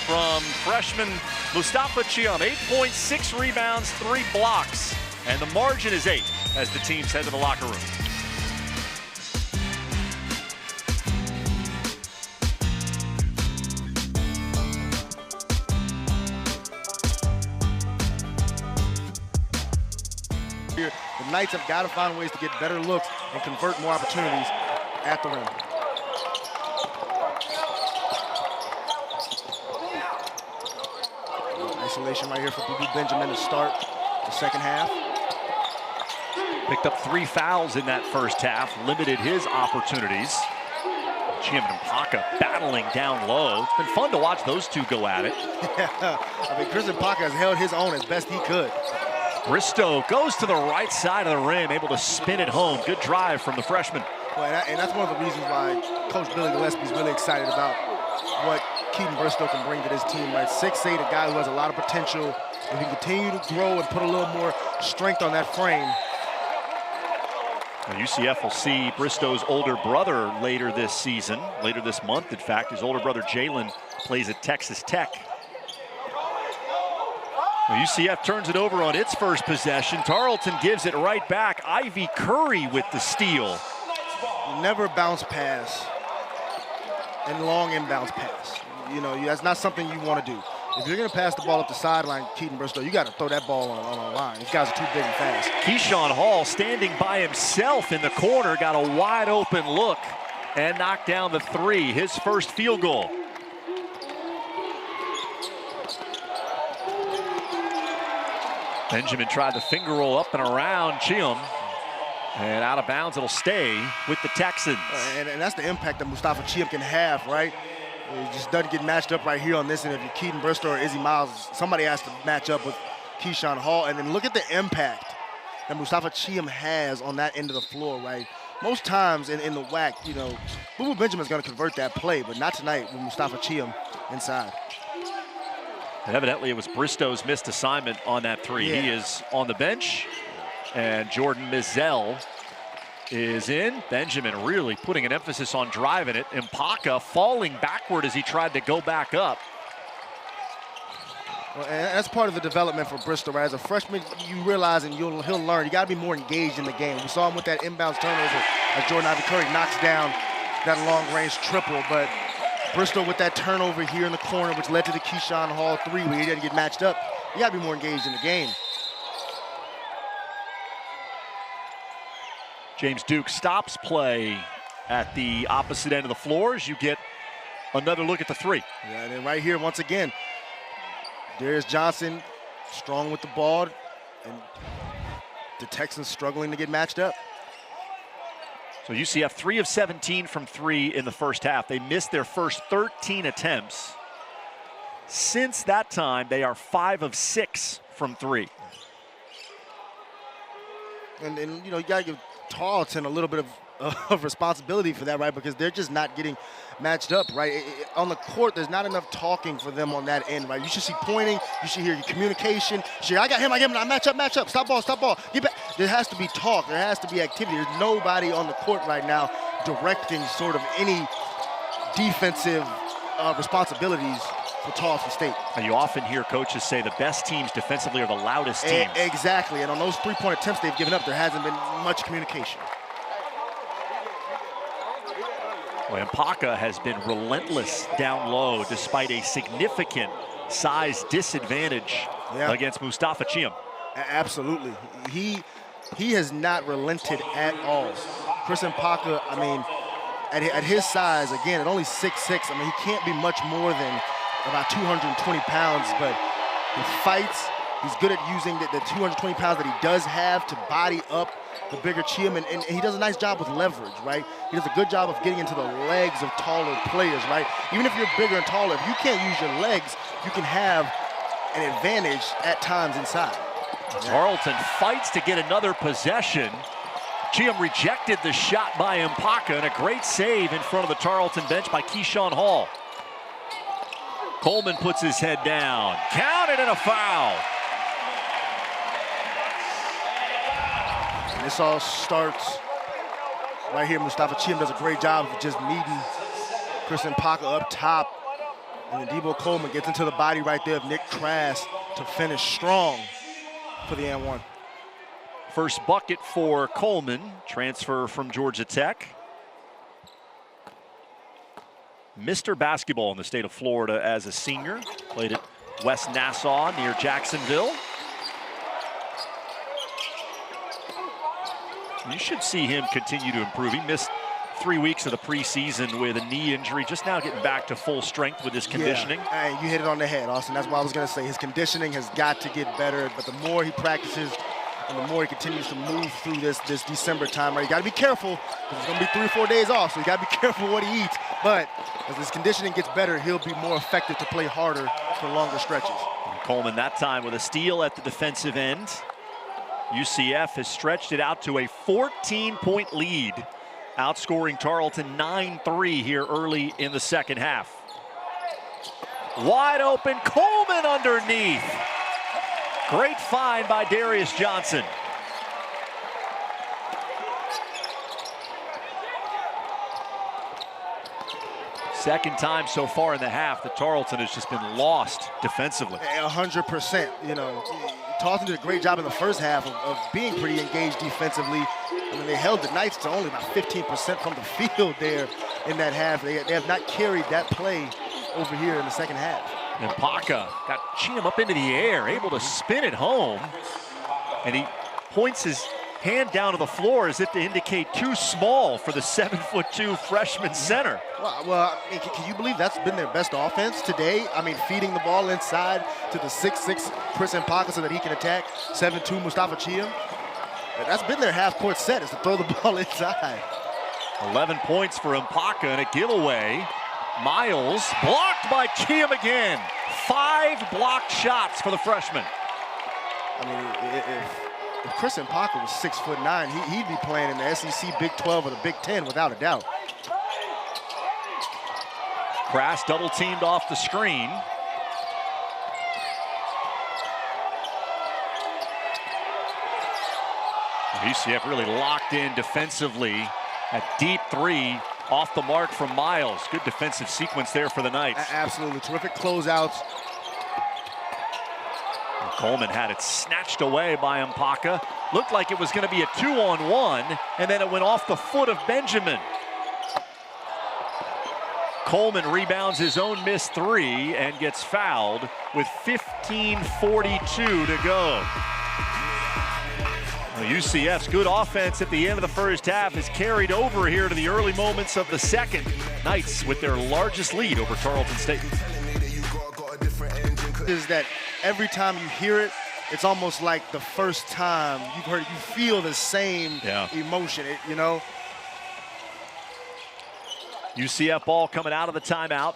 from freshman Mustafa Chiam. 8.6 rebounds, 3 blocks. And the margin is 8 as the teams head to the locker room. The Knights have got to find ways to get better looks and convert more opportunities at the rim. Isolation right here for Boo Benjamin to start the second half. Picked up 3 fouls in that first half, limited his opportunities. Jim and Paka battling down low. It's been fun to watch those two go at it. Yeah, I mean, Chris Paka has held his own as best he could. Bristow goes to the right side of the rim, able to spin it home. Good drive from the freshman. Well, and that's one of the reasons why Coach Billy Gillespie's really excited about what Keaton Bristow can bring to this team. Right, 6'8", a guy who has a lot of potential. If he can continue to grow and put a little more strength on that frame. Now, UCF will see Bristow's older brother later this season, later this month. In fact, his older brother Jalen plays at Texas Tech. Well, UCF turns it over on its first possession. Tarleton gives it right back. Ivy Curry with the steal. Never bounce pass and long inbounds pass. You know, that's not something you want to do. If you're going to pass the ball up the sideline, Keaton Bristow, you got to throw that ball on the line. These guys are too big and fast. Keyshawn Hall standing by himself in the corner, got a wide open look and knocked down the 3, his first field goal. Benjamin tried the finger roll up and around Chiam. And out of bounds, it'll stay with the Texans. And that's the impact that Mustafa Chiam can have, right? He just doesn't get matched up right here on this. And if you're Keaton Bristow or Izzy Miles, somebody has to match up with Keyshawn Hall. And then look at the impact that Mustafa Chiam has on that end of the floor, right? Most times in the WAC, you know, Boo Benjamin's going to convert that play, but not tonight with Mustafa Chiam inside. And evidently, it was Bristow's missed assignment on that 3. Yeah. He is on the bench, and Jordan Mizell is in. Benjamin really putting an emphasis on driving it. Mpaka falling backward as he tried to go back up. Well, and that's part of the development for Bristow, right? As a freshman, you realize and he'll learn. You got to be more engaged in the game. We saw him with that inbounds turnover as Jordan Ivy Curry knocks down that long-range triple, but Bristow with that turnover here in the corner, which led to the Keyshawn Hall 3 where he didn't get matched up. You got to be more engaged in the game. James Duke stops play at the opposite end of the floor as you get another look at the 3. Yeah, and then right here, once again, Darius Johnson strong with the ball, and the Texans struggling to get matched up. So UCF 3 of 17 from 3 in the first half. They missed their first 13 attempts. Since that time, they are 5 of 6 from 3. And you know, you got to give Tarleton a little bit of responsibility for that, right? Because they're just not getting matched up, right? On the court, there's not enough talking for them on that end, right? You should see pointing. You should hear your communication. You should hear, I got him, now match up. Stop ball. Get back. There has to be talk. There has to be activity. There's nobody on the court right now directing sort of any defensive responsibilities for Tarleton State. And you often hear coaches say the best teams defensively are the loudest teams. Exactly, and on those three-point attempts they've given up, there hasn't been much communication. Well, Mpaka has been relentless down low despite a significant size disadvantage against Mustafa Chiam. Absolutely. He has not relented at all. Chris Mpaka, I mean, at his size, again, at only 6'6", I mean, he can't be much more than about 220 pounds, but he fights. He's good at using the 220 pounds that he does have to body up the bigger Chiam, and he does a nice job with leverage, right? He does a good job of getting into the legs of taller players, right? Even if you're bigger and taller, if you can't use your legs, you can have an advantage at times inside. Tarleton fights to get another possession. Chiam rejected the shot by Mpaka, and a great save in front of the Tarleton bench by Keyshawn Hall. Coleman puts his head down. Counted and a foul. And this all starts right here. Mustafa Chiam does a great job of just meeting Chris Mpaka up top. And then Debo Coleman gets into the body right there of Nick Crass to finish strong for the and one. First bucket for Coleman, transfer from Georgia Tech. Mr. Basketball in the state of Florida as a senior. Played at West Nassau near Jacksonville. You should see him continue to improve. He missed 3 weeks of the preseason with a knee injury, just now getting back to full strength with his conditioning. Yeah, you hit it on the head, Austin. That's what I was going to say. His conditioning has got to get better, but the more he practices and the more he continues to move through this December time, right? You got to be careful because it's going to be 3 or 4 days off, so you got to be careful what he eats. But as his conditioning gets better, he'll be more effective to play harder for longer stretches. And Coleman that time with a steal at the defensive end. UCF has stretched it out to a 14-point lead, outscoring Tarleton 9-3 here early in the second half. Wide open, Coleman underneath. Great find by Darius Johnson. Second time so far in the half that Tarleton has just been lost defensively. 100%. You know, Tarleton did a great job in the first half of being pretty engaged defensively. I mean, they held the Knights to only about 15% from the field there in that half. They have not carried that play over here in the second half. And Mpaka got Chiam up into the air, able to spin it home. And he points his hand down to the floor as if to indicate too small for the 7'2" freshman center. Well, I mean, can you believe that's been their best offense today? I mean, feeding the ball inside to the 6'6" Chris Mpaka so that he can attack 7'2" Mustafa Chiam. That's been their half-court set, is to throw the ball inside. 11 points for Mpaka and a giveaway. Miles blocked by Chiam again. 5 blocked shots for the freshman. I mean, if Chris Mpaka was 6'9", he'd be playing in the SEC, Big 12, or the Big 10 without a doubt. Crass double teamed off the screen. UCF really locked in defensively. A deep 3 off the mark from Miles. Good defensive sequence there for the Knights. Absolutely, terrific closeouts. Coleman had it snatched away by Mpaka. Looked like it was going to be a 2-on-1, and then it went off the foot of Benjamin. Coleman rebounds his own missed 3 and gets fouled with 15:42 to go. Well, UCF's good offense at the end of the first half is carried over here to the early moments of the second. Knights with their largest lead over Tarleton State. Is that every time you hear it, it's almost like the first time you've heard it, you feel the same emotion, you know? UCF ball coming out of the timeout.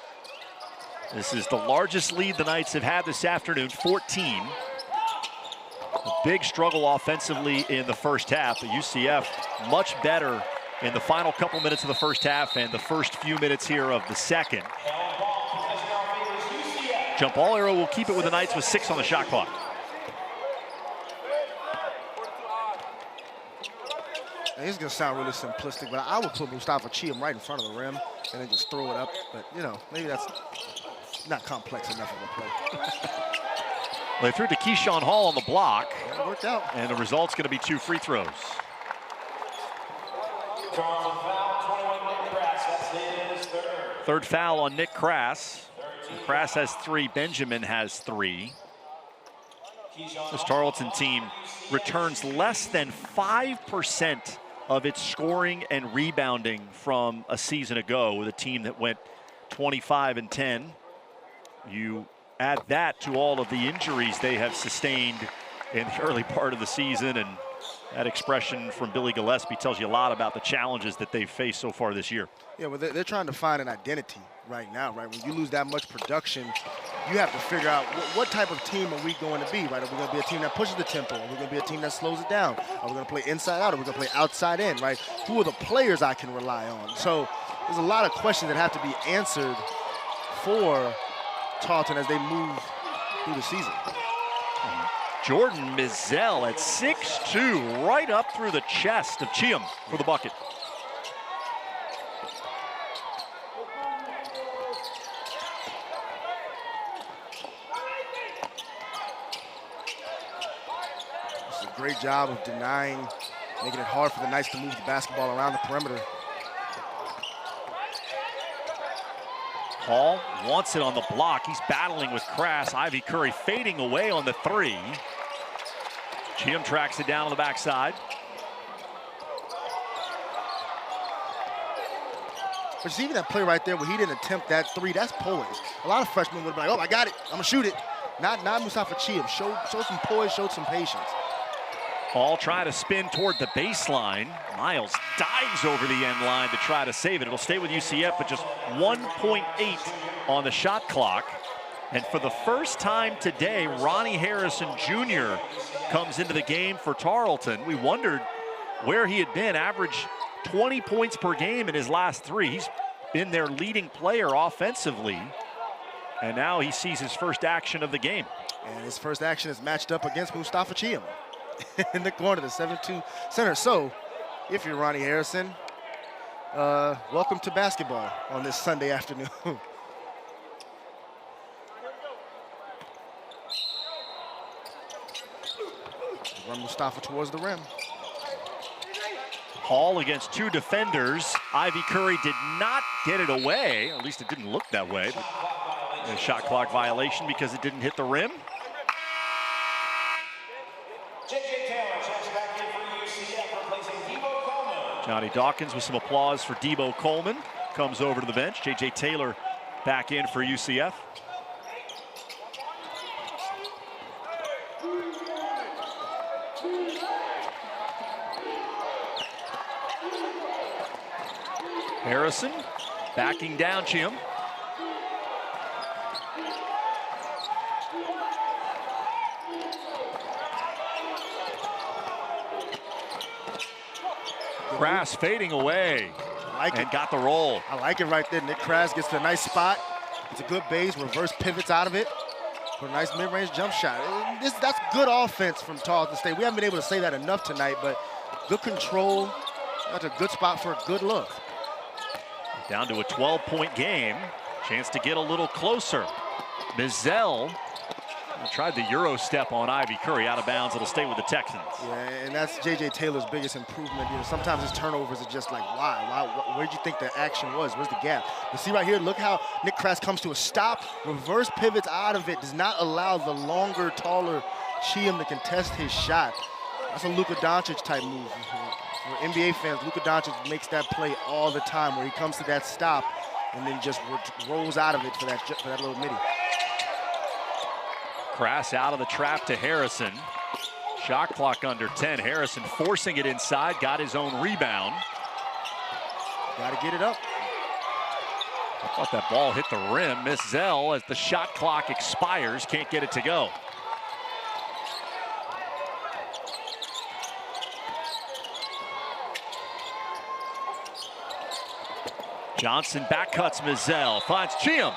This is the largest lead the Knights have had this afternoon, 14. A big struggle offensively in the first half, but UCF much better in the final couple minutes of the first half and the first few minutes here of the second. Jump ball arrow will keep it with the Knights with 6 on the shot clock. This is going to sound really simplistic, but I would put Mustafa Chiam right in front of the rim and then just throw it up. But, you know, maybe that's not complex enough of a play. They threw to Keyshawn Hall on the block. It worked out. And the result's going to be 2 free throws. Third foul on Nick Crass. Crass has 3, Benjamin has 3. This Tarleton team returns less than 5% of its scoring and rebounding from a season ago with a team that went 25-10. You add that to all of the injuries they have sustained in the early part of the season, and that expression from Billy Gillespie tells you a lot about the challenges that they've faced so far this year. Yeah, well, they're trying to find an identity right now, right? When you lose that much production, you have to figure out what type of team are we going to be, right? Are we going to be a team that pushes the tempo? Are we going to be a team that slows it down? Are we going to play inside out? Are we going to play outside in, right? Who are the players I can rely on? So there's a lot of questions that have to be answered for Tarleton as they move through the season. Jordan Mizell at 6'2", right up through the chest of Cheam for the bucket. This is a great job of denying, making it hard for the Knights to move the basketball around the perimeter. Hall wants it on the block. He's battling with Crass. Ivy Curry fading away on the three. Cheam tracks it down on the backside. But you see even that play right there where he didn't attempt that three, that's poise. A lot of freshmen would be like, oh, I got it, I'm gonna shoot it. Not Mustafa Cheam. Show some poise, show some patience. Hall trying to spin toward the baseline. Miles dives over the end line to try to save it. It'll stay with UCF, but just 1.8 on the shot clock. And for the first time today, Ronnie Harrison Jr. comes into the game for Tarleton. We wondered where he had been, average 20 points per game in his last three. He's been their leading player offensively. And now he sees his first action of the game. And his first action is matched up against Mustafa Cheam in the corner, the 7'2" center. So, if you're Ronnie Harrison, welcome to basketball on this Sunday afternoon. Run Mustafa towards the rim. Hall against two defenders. Ivy Curry did not get it away. At least it didn't look that way. A shot clock violation because it didn't hit the rim. Johnny Dawkins with some applause for Debo Coleman. Comes over to the bench. J.J. Taylor back in for UCF. Harrison backing down Cheam. Crass fading away and got the roll. I like it right there. Nick Crass gets to a nice spot. It's a good base, reverse pivots out of it for a nice mid-range jump shot. That's good offense from Tarleton State. We haven't been able to say that enough tonight, but good control. That's a good spot for a good look. Down to a 12-point game. Chance to get a little closer. Mizell tried the Euro step on Ivy Curry, out of bounds. It'll stay with the Texans. Yeah, and that's J.J. Taylor's biggest improvement. You know, sometimes his turnovers are just like, why? Where did you think the action was? Where's the gap? But see right here, look how Nick Crass comes to a stop, reverse pivots out of it, does not allow the longer, taller Cheam to contest his shot. That's a Luka Doncic type move. For NBA fans, Luka Doncic makes that play all the time where he comes to that stop and then just rolls out of it for that little midi. Crass out of the trap to Harrison. Shot clock under 10. Harrison forcing it inside, got his own rebound. Got to get it up. I thought that ball hit the rim. Mizell, as the shot clock expires, can't get it to go. Johnson back cuts Mizell, finds Cheam,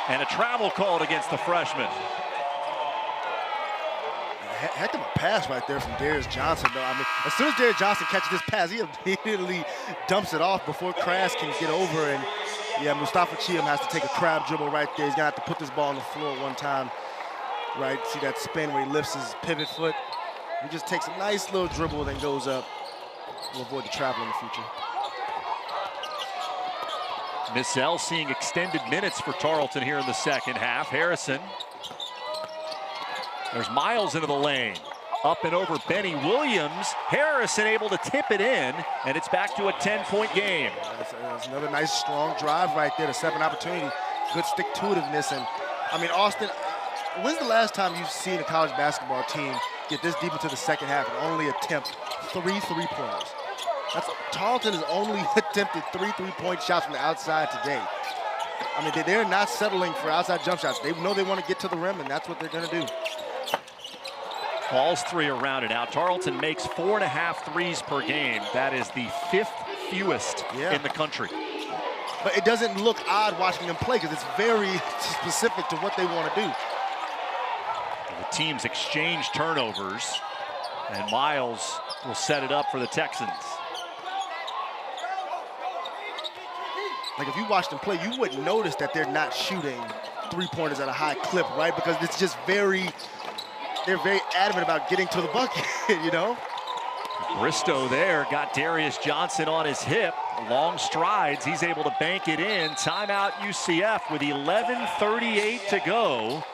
and a travel called against the freshman. Heck of a pass right there from Darius Johnson, though. I mean, as soon as Darius Johnson catches this pass, he immediately dumps it off before Crass can get over. And yeah, Mustafa Cheam has to take a crab dribble right there. He's gonna have to put this ball on the floor one time. Right, see that spin where he lifts his pivot foot. He just takes a nice little dribble, then goes up. We'll avoid the travel in the future. Mizell seeing extended minutes for Tarleton here in the second half. Harrison There's Miles into the lane. Up and over Benny Williams. Harrison able to tip it in, and it's back to a 10-point game. That's another nice, strong drive right there. The second opportunity, good stick-to-itiveness. And, I mean, Austin, when's the last time you've seen a college basketball team get this deep into the second half and only attempt 3 3-pointers? Tarleton has only attempted 3 3-point shots from the outside today. I mean, they're not settling for outside jump shots. They know they want to get to the rim, and that's what they're going to do. Falls 3 around it out. Tarleton makes 4.5 threes per game. That is the 5th fewest in the country. But it doesn't look odd watching them play because it's very specific to what they want to do. The teams exchange turnovers, and Miles will set it up for the Texans. Like, if you watch them play, you wouldn't notice that they're not shooting 3-pointers at a high clip, right? Because it's just they're very adamant about getting to the bucket, you know? Bristow there got Darius Johnson on his hip. Long strides, he's able to bank it in. Timeout UCF with 11:38 to go.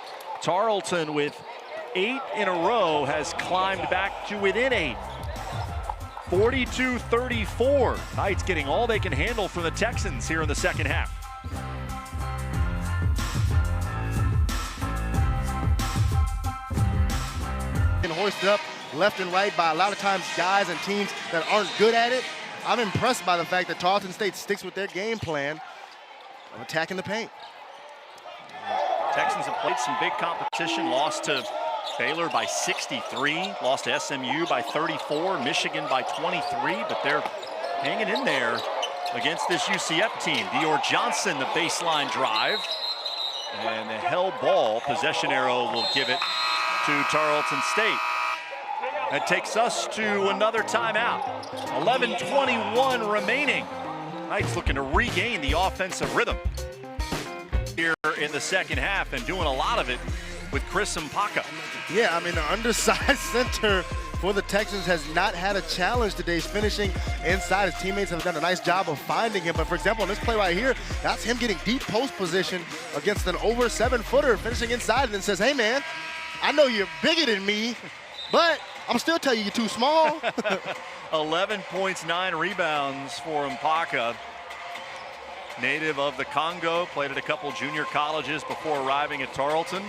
Tarleton with 8 in a row has climbed back to within 8. 42-34. Knights getting all they can handle from the Texans here in the second half. And hoisted up left and right by a lot of times guys and teams that aren't good at it. I'm impressed by the fact that Tarleton State sticks with their game plan of attacking the paint. Texans have played some big competition, lost to Baylor by 63, lost to SMU by 34, Michigan by 23, but they're hanging in there against this UCF team. Dior Johnson, the baseline drive, and the held ball, possession arrow will give it to Tarleton State. That takes us to another timeout. 11:21 remaining. Knights looking to regain the offensive rhythm here in the second half, and doing a lot of it with Chris Mpaka. Yeah, I mean, the undersized center for the Texans has not had a challenge today. He's finishing inside. His teammates have done a nice job of finding him. But for example, on this play right here, that's him getting deep post position against an over 7-footer, finishing inside, and then says, hey man, I know you're bigger than me, but I'm still telling you you're too small. 11 points, 9 rebounds for Mpaka. Native of the Congo, played at a couple junior colleges before arriving at Tarleton.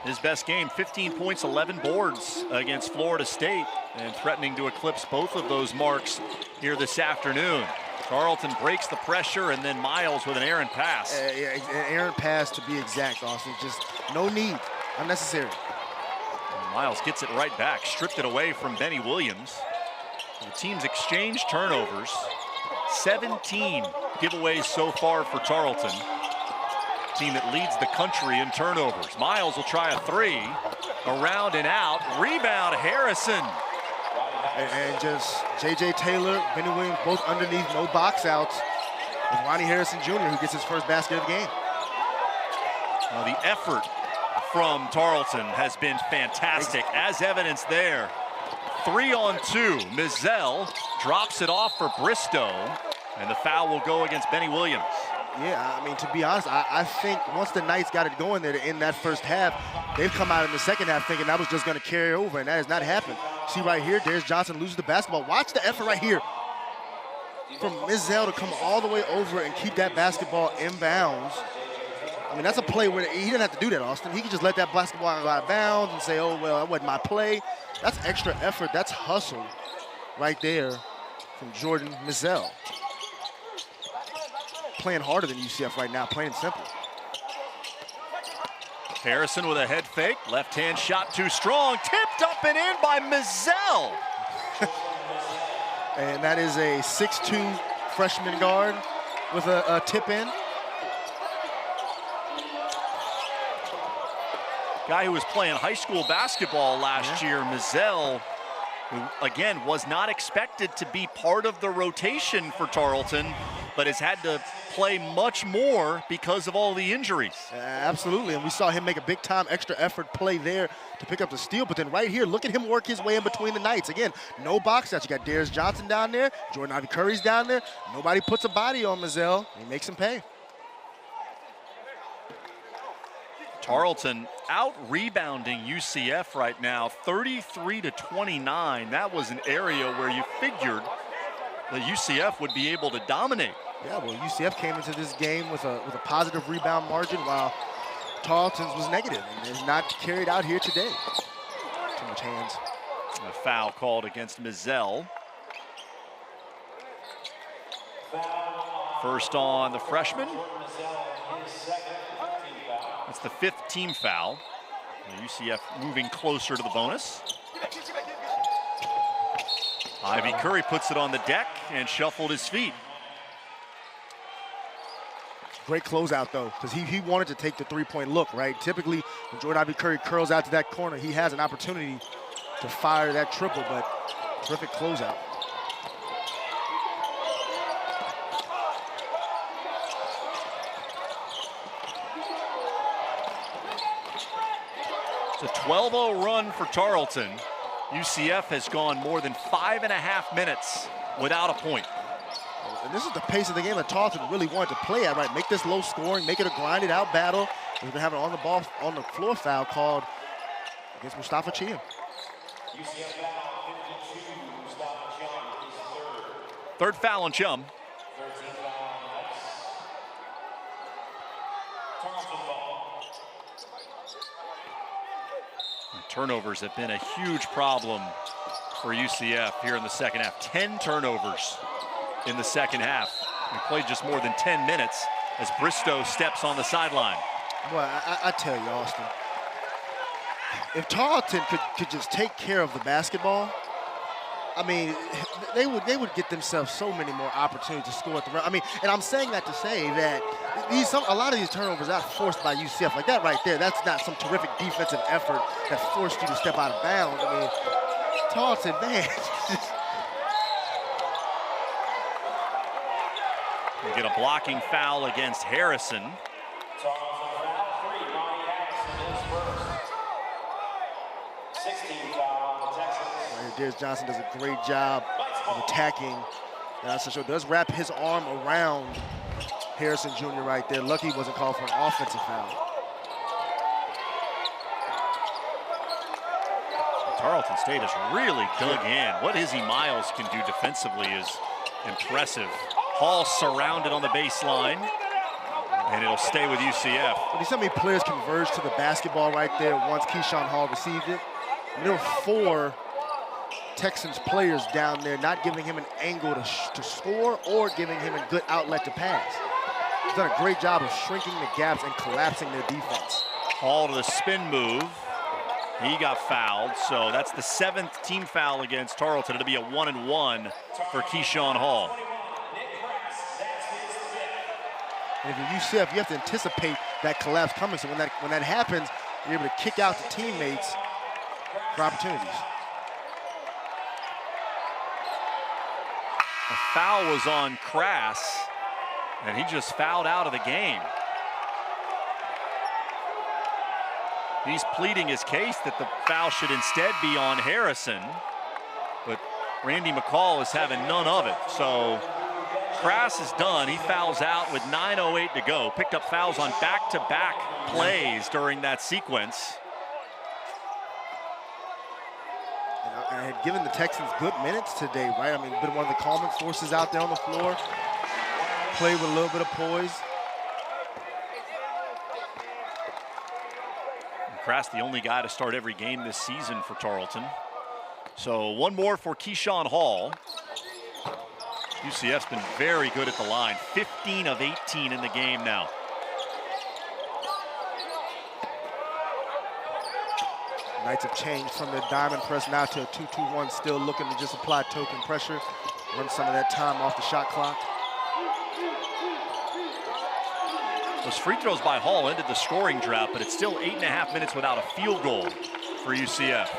His best game, 15 points, 11 boards against Florida State, and threatening to eclipse both of those marks here this afternoon. Tarleton breaks the pressure, and then Miles with an errant pass. Yeah, an errant pass to be exact, Austin. Just no need, unnecessary. And Miles gets it right back, stripped it away from Benny Williams. The teams exchange turnovers. 17 giveaways so far for Tarleton. Team that leads the country in turnovers. Miles will try a 3. Around and out. Rebound, Harrison. And just J.J. Taylor, Benny Williams, both underneath, no box outs. With Ronnie Harrison Jr., who gets his first basket of the game. Well, the effort from Tarleton has been fantastic, as evidenced there. 3-on-2. Mizell drops it off for Bristow, and the foul will go against Benny Williams. Yeah, I mean, to be honest, I think once the Knights got it going there to end that first half, they've come out in the second half thinking that was just going to carry over, and that has not happened. See right here, Darius Johnson loses the basketball. Watch the effort right here from Mizell to come all the way over and keep that basketball inbounds. I mean, that's a play where he didn't have to do that, Austin. He could just let that basketball go out of bounds and say, oh, well, that wasn't my play. That's extra effort. That's hustle right there from Jordan Mizell. Playing harder than UCF right now, plain and simple. Harrison with a head fake. Left-hand shot too strong. Tipped up and in by Mizell. And that is a 6'2" freshman guard with a tip in. Guy who was playing high school basketball last year, Mizell, who again was not expected to be part of the rotation for Tarleton, but has had to play much more because of all the injuries. Absolutely, and we saw him make a big-time extra effort play there to pick up the steal, but then right here, look at him work his way in between the Knights. Again, no box outs. You got Darius Johnson down there, Jordan Ivy Curry's down there. Nobody puts a body on Mizell. He makes him pay. Tarleton out-rebounding UCF right now, 33-29. That was an area where you figured that UCF would be able to dominate. Yeah, well, UCF came into this game with a positive rebound margin, while Tarleton's was negative, and is not carried out here today. Too much hands. A foul called against Mizell. First on the freshman. That's the 5th team foul. UCF moving closer to the bonus. Ivy Curry puts it on the deck and shuffled his feet. Great closeout, though, because he wanted to take the three-point look, right? Typically, when Jordan Ivy Curry curls out to that corner, he has an opportunity to fire that triple, but terrific closeout. It's a 12-0 run for Tarleton. UCF has gone more than 5.5 minutes without a point. And this is the pace of the game that Tarleton really wanted to play at, right? Make this low scoring, make it a grinded out battle. We're gonna have an on the floor foul called against Mustafa Chia. Third foul on Chum. Turnovers have been a huge problem for UCF here in the second half. 10 turnovers in the second half. We played just more than 10 minutes as Bristow steps on the sideline. Well, I tell you, Austin, if Tarleton could just take care of the basketball, I mean, they would get themselves so many more opportunities to score at the rim. I mean, and I'm saying that to say that a lot of these turnovers are forced by UCF. Like that right there, that's not some terrific defensive effort that forced you to step out of bounds. I mean, Tarleton, man. We get a blocking foul against Harrison. Darius Johnson does a great job of attacking. So does wrap his arm around Harrison Jr. right there. Lucky he wasn't called for an offensive foul. Tarleton State has really dug in. What Izzy Miles can do defensively is impressive. Hall surrounded on the baseline, and it'll stay with UCF. But you see how many players converged to the basketball right there once Keyshawn Hall received it? And there were 4 Texans players down there not giving him an angle to score or giving him a good outlet to pass. He's done a great job of shrinking the gaps and collapsing their defense. Hall to the spin move. He got fouled, so that's the 7th team foul against Tarleton. It'll be a 1-and-1 for Keyshawn Hall. And if you're UCF, you have to anticipate that collapse coming. So when that happens, you're able to kick out the teammates for opportunities. A foul was on Crass, and he just fouled out of the game. He's pleading his case that the foul should instead be on Harrison, but Randy McCall is having none of it. So Crass is done. He fouls out with 9:08 to go. Picked up fouls on back-to-back plays during that sequence. And had given the Texans good minutes today, right? I mean, been one of the calming forces out there on the floor. Played with a little bit of poise. Crass, the only guy to start every game this season for Tarleton. So one more for Keyshawn Hall. UCF's been very good at the line. 15 of 18 in the game now. Knights have changed from their diamond press now to a 2-2-1, still looking to just apply token pressure, run some of that time off the shot clock. Those free throws by Hall ended the scoring drought, but it's still 8.5 minutes without a field goal for UCF.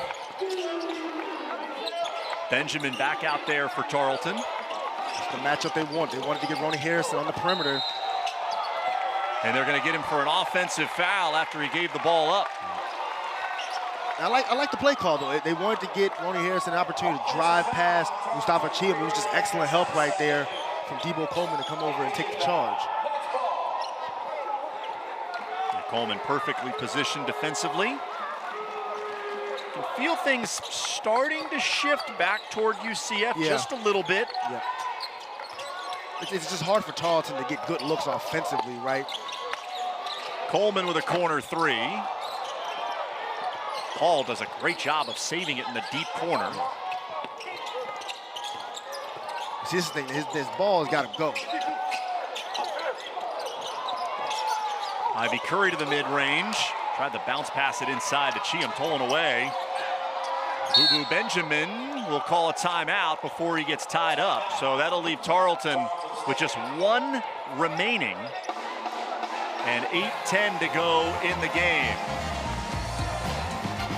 Benjamin back out there for Tarleton. It's the matchup they want. They wanted to get Ronnie Harrison on the perimeter. And they're going to get him for an offensive foul after he gave the ball up. I like the play call, though. They wanted to get Ronnie Harrison an opportunity to drive past Mustafa Chia. It was just excellent help right there from Debo Coleman to come over and take the charge. Coleman perfectly positioned defensively. You can feel things starting to shift back toward UCF just a little bit. Yeah. It's just hard for Tarleton to get good looks offensively, right? Coleman with a corner three. Hall does a great job of saving it in the deep corner. See, this thing, his ball has got to go. Ivy Curry to the mid-range. Tried to bounce pass it inside to Cheam, pulling away. Boo Boo Benjamin will call a timeout before he gets tied up. So that'll leave Tarleton with just one remaining and 8:10 to go in the game.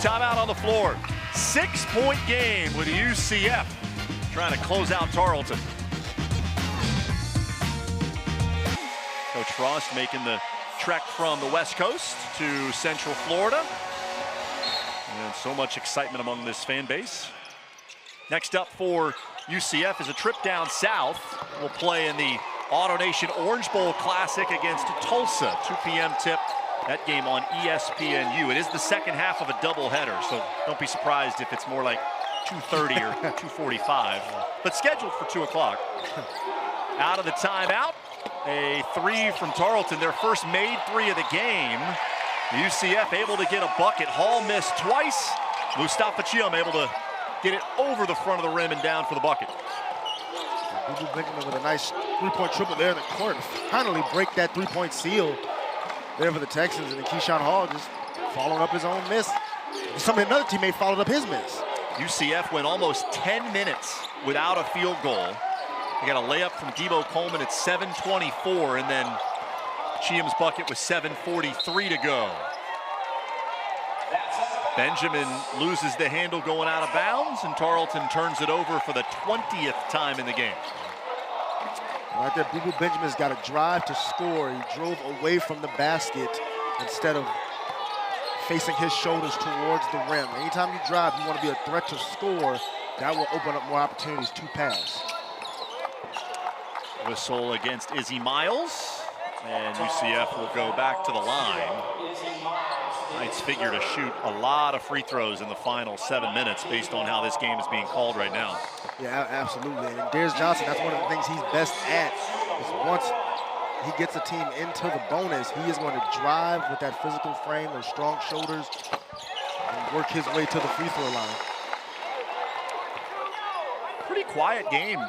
Timeout on the floor. 6-point game with UCF trying to close out Tarleton. Coach Frost making the trek from the West Coast to Central Florida. And so much excitement among this fan base. Next up for UCF is a trip down south. We'll play in the AutoNation Orange Bowl Classic against Tulsa. 2 p.m. tip. That game on ESPNU. It is the second half of a doubleheader, so don't be surprised if it's more like 2:30 or 2:45. But scheduled for 2 o'clock. Out of the timeout. A three from Tarleton, their first made three of the game. UCF able to get a bucket. Hall missed twice. Mustafa Chiam able to get it over the front of the rim and down for the bucket. Boo Boo Benjamin with a nice three-point triple there in the court. Finally break that three-point seal there for the Texans. And then Keyshawn Hall just following up his own miss. Another teammate followed up his miss. UCF went almost 10 minutes without a field goal. They got a layup from Debo Coleman at 7:24, and then Chiam's bucket was 7:43 to go. Benjamin loses the handle going out of bounds, and Tarleton turns it over for the 20th time in the game. Right there, Boo Boo Benjamin's got to drive to score. He drove away from the basket instead of facing his shoulders towards the rim. Anytime you drive, you want to be a threat to score. That will open up more opportunities to pass. Whistle against Izzy Miles, and UCF will go back to the line. Knights figure to shoot a lot of free throws in the final 7 minutes based on how this game is being called right now. Yeah, absolutely. And Darius Johnson, that's one of the things he's best at, is once he gets a team into the bonus, he is going to drive with that physical frame, those strong shoulders, and work his way to the free throw line. Pretty quiet game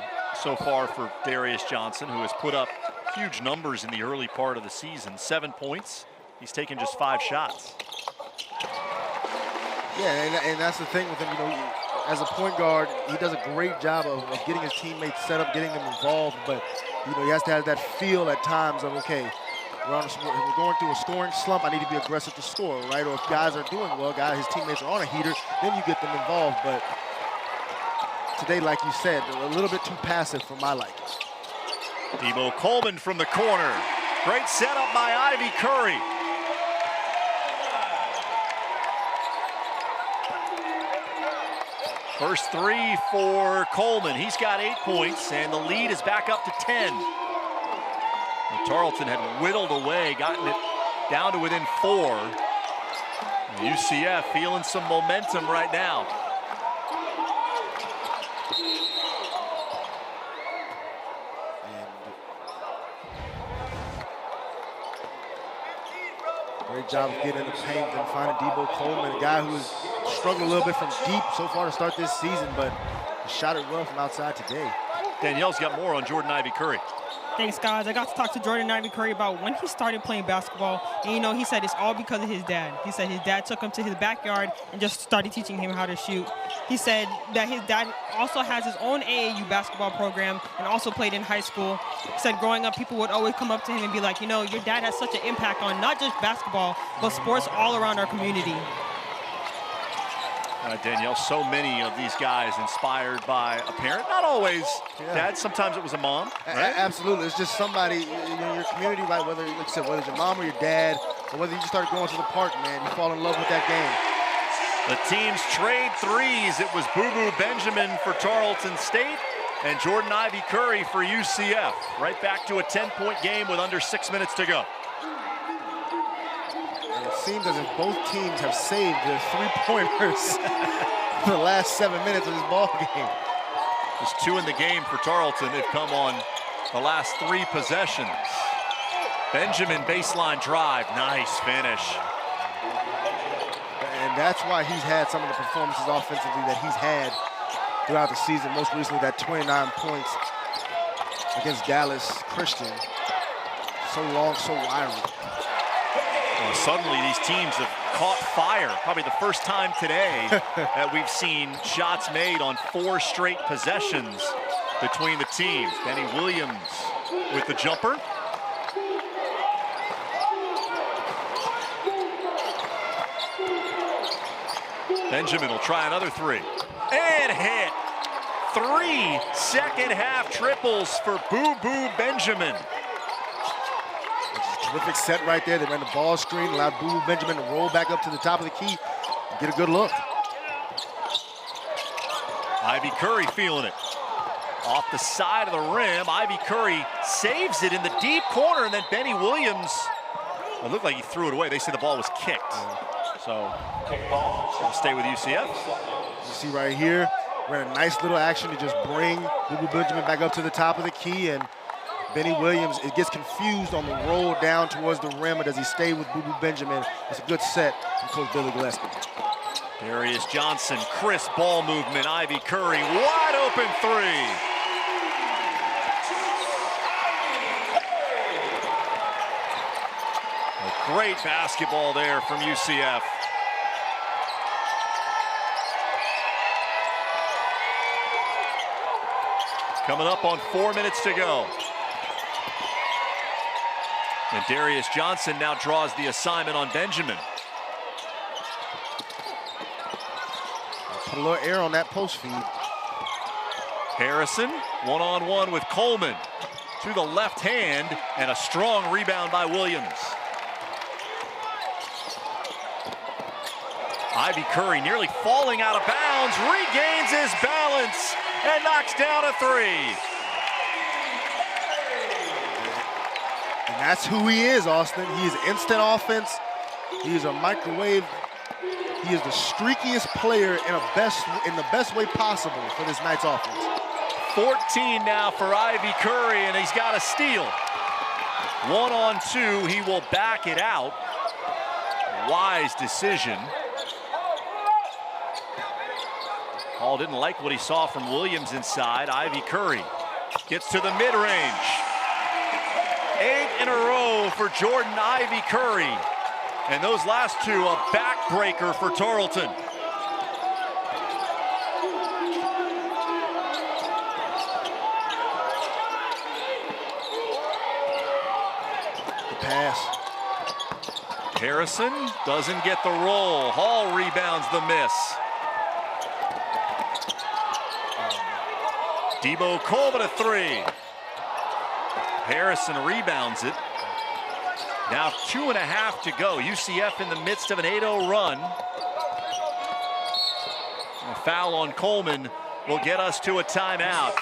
so far for Darius Johnson, who has put up huge numbers in the early part of the season. 7 points. He's taken just 5 shots. Yeah, and that's the thing with him, you know, as a point guard, he does a great job of getting his teammates set up, getting them involved, but, you know, he has to have that feel at times of, okay, we're going through a scoring slump, I need to be aggressive to score, right? Or if guys are doing well, his teammates are on a heater, then you get them involved, but today, like you said, a little bit too passive for my liking. Debo Coleman from the corner. Great setup by Ivy Curry. First three for Coleman. He's got 8 points, and the lead is back up to 10. And Tarleton had whittled away, gotten it down to within 4. And UCF feeling some momentum right now. Great job of getting in the paint and finding Debo Coleman, a guy who has struggled a little bit from deep so far to start this season, but shot it well from outside today. Danielle's got more on Jordan Ivy Curry. Thanks, guys. I got to talk to Jordan Ivy Curry about when he started playing basketball. And, you know, he said it's all because of his dad. He said his dad took him to his backyard and just started teaching him how to shoot. He said that his dad also has his own AAU basketball program and also played in high school. He said growing up, people would always come up to him and be like, you know, your dad has such an impact on not just basketball, but sports all around our community. Danielle, so many of these guys inspired by a parent. Not always dad, sometimes it was a mom, right? Absolutely, it's just somebody in your community, right? Whether, like I said, whether it's your mom or your dad, or whether you just started going to the park, man, you fall in love with that game. The teams trade threes. It was Boo Boo Benjamin for Tarleton State and Jordan Ivy Curry for UCF. Right back to a 10-point game with under 6 minutes to go. seems as if both teams have saved their three-pointers for the last 7 minutes of this ball game. There's 2 in the game for Tarleton. They've come on the last 3 possessions. Benjamin baseline drive, nice finish. And that's why he's had some of the performances offensively that he's had throughout the season. Most recently, that 29 points against Dallas Christian. So long, so wiry. Well, suddenly these teams have caught fire. Probably the first time today that we've seen shots made on 4 straight possessions between the teams. Benny Williams with the jumper. Benjamin will try another 3. And hit. 3 second-half triples for Boo Boo Benjamin. Terrific set right there. They ran the ball screen, allowed Boo Boo Benjamin to roll back up to the top of the key and get a good look. Ivy Curry feeling it. Off the side of the rim, Ivy Curry saves it in the deep corner, and then Benny Williams, it looked like he threw it away. They say the ball was kicked. So, we'll stay with UCF. You see right here, ran a nice little action to just bring Boo Boo Benjamin back up to the top of the key, and Benny Williams, it gets confused on the roll down towards the rim, or does he stay with Boo Boo Benjamin? It's a good set from Coach Billy Gillespie. Darius Johnson, crisp ball movement. Ivy Curry, wide open 3. A great basketball there from UCF. Coming up on 4 minutes to go. And Darius Johnson now draws the assignment on Benjamin. Put a little air on that post feed. Harrison, one-on-one with Coleman. To the left hand, and a strong rebound by Williams. Ivy Curry nearly falling out of bounds, regains his balance, and knocks down a 3. And that's who he is, Austin. He is instant offense. He is a microwave. He is the streakiest player in the best way possible for this night's offense. 14 now for Ivy Curry, and he's got a steal. 1-on-2, he will back it out. Wise decision. Hall didn't like what he saw from Williams inside. Ivy Curry gets to the mid-range. 8 in a row for Jordan Ivy Curry. And those last 2, a backbreaker for Tarleton. The pass. Harrison doesn't get the roll. Hall rebounds the miss. Debo Coleman a 3. Harrison rebounds it. Now 2.5 to go. UCF in the midst of an 8-0 run. A foul on Coleman will get us to a timeout.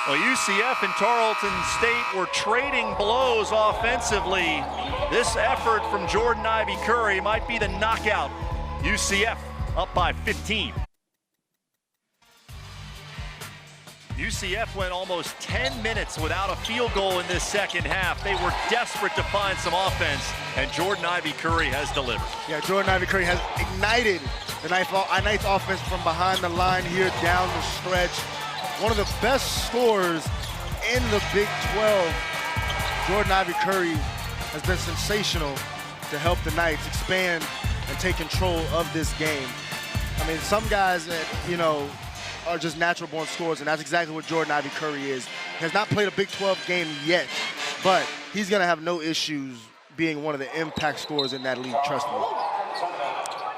Well, UCF and Tarleton State were trading blows offensively. This effort from Jordan Ivy Curry might be the knockout. UCF up by 15. UCF went almost 10 minutes without a field goal in this second half. They were desperate to find some offense, and Jordan Ivy Curry has delivered. Yeah, Jordan Ivy Curry has ignited the ninth offense from behind the line here down the stretch. One of the best scorers in the Big 12. Jordan Ivy Curry has been sensational to help the Knights expand and take control of this game. I mean, some guys that, are just natural-born scorers, and that's exactly what Jordan Ivy Curry is. He has not played a Big 12 game yet, but he's going to have no issues being one of the impact scorers in that league, trust me.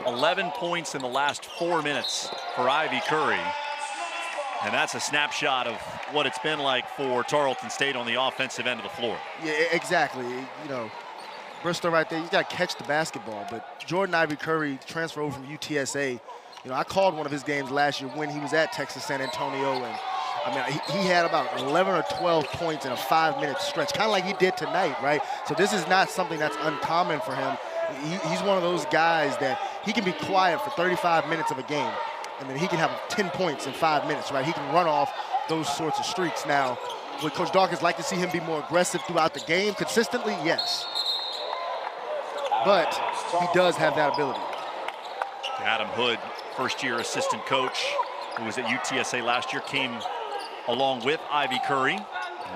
11 points in the last 4 minutes for Ivy Curry. And that's a snapshot of what it's been like for Tarleton State on the offensive end of the floor. Yeah, exactly. Bristol right there, you got to catch the basketball, but Jordan Ivy Curry transfer over from UTSA. I called one of his games last year when he was at Texas San Antonio, and he had about 11 or 12 points in a 5-minute stretch, kind of like he did tonight, right? So this is not something that's uncommon for him. He's one of those guys that he can be quiet for 35 minutes of a game, and then he can have 10 points in 5 minutes, right? He can run off those sorts of streaks. Now, would Coach Dawkins like to see him be more aggressive throughout the game consistently? Yes. But he does have that ability. Adam Hood, first-year assistant coach, who was at UTSA last year, came along with Ivy Curry,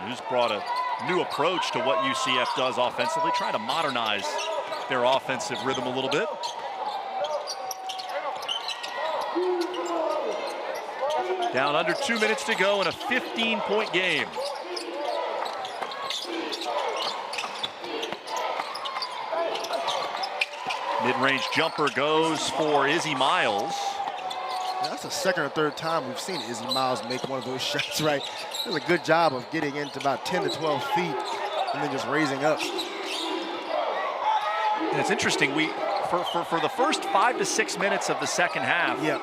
who's brought a new approach to what UCF does offensively, trying to modernize their offensive rhythm a little bit. Down under 2 minutes to go in a 15-point game. Mid-range jumper goes for Izzy Miles. That's the second or third time we've seen Izzy Miles make one of those shots, right? Does a good job of getting into about 10 to 12 feet and then just raising up. And it's interesting, for the first 5 to 6 minutes of the second half, yeah,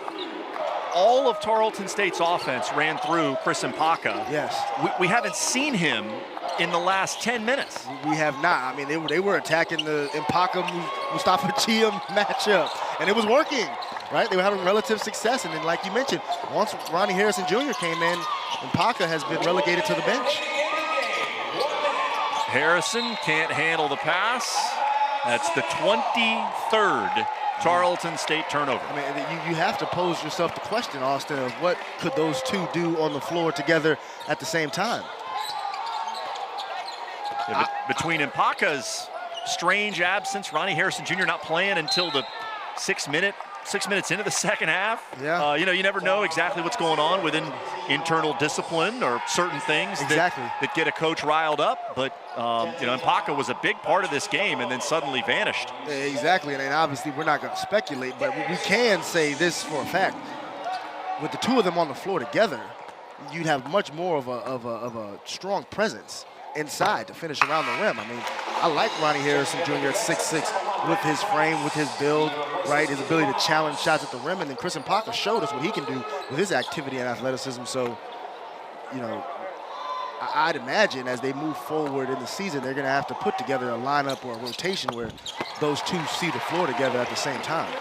all of Tarleton State's offense ran through Chris Mpaka. Yes. We haven't seen him in the last 10 minutes. We have not. I mean, they were attacking the Mpaka-Mustafa Chiam matchup, and it was working, right? They were having relative success, and then like you mentioned, once Ronnie Harrison Jr. came in, Mpaka has been relegated to the bench. Harrison can't handle the pass. That's the 23rd Tarleton State turnover. I mean, you have to pose yourself the question, Austin, of what could those two do on the floor together at the same time? Yeah, between Mpaka's strange absence, Ronnie Harrison Jr. not playing until the 6 minutes into the second half. Yeah. You know, you never know exactly what's going on within internal discipline or certain things that get a coach riled up. But, you know, Mpaka was a big part of this game and then suddenly vanished. Exactly, and obviously we're not going to speculate, but we can say this for a fact. With the two of them on the floor together, you'd have much more of a strong presence inside to finish around the rim. I mean, I like Ronnie Harrison Jr. at 6'6", with his frame, with his build, right? His ability to challenge shots at the rim. And then Chris Mpaka showed us what he can do with his activity and athleticism. So, you know, I'd imagine as they move forward in the season, they're going to have to put together a lineup or a rotation where those two see the floor together at the same time.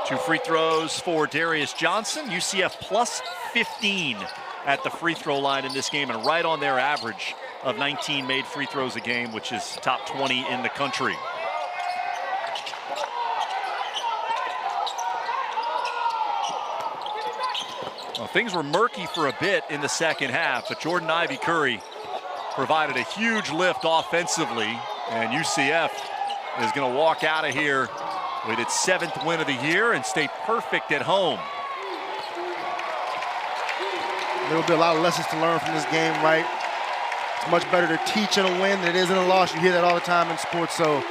2 free throws for Darius Johnson. UCF plus 15 at the free throw line in this game, and right on their average of 19 made free throws a game, which is top 20 in the country. Well, things were murky for a bit in the second half, but Jordan Ivy Curry provided a huge lift offensively, and UCF is going to walk out of here with its 7th win of the year and stay perfect at home. There will be a lot of lessons to learn from this game, right? It's much better to teach in a win than it is in a loss. You hear that all the time in sports, so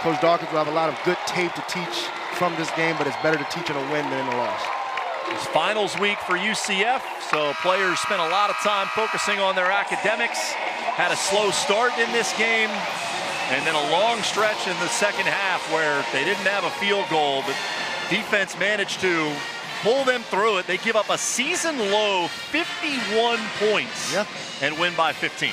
Coach Dawkins will have a lot of good tape to teach from this game, but it's better to teach in a win than in a loss. It's finals week for UCF, so players spent a lot of time focusing on their academics. Had a slow start in this game, and then a long stretch in the second half where they didn't have a field goal, but defense managed to pull them through it. They give up a season-low 51 points and win by 15.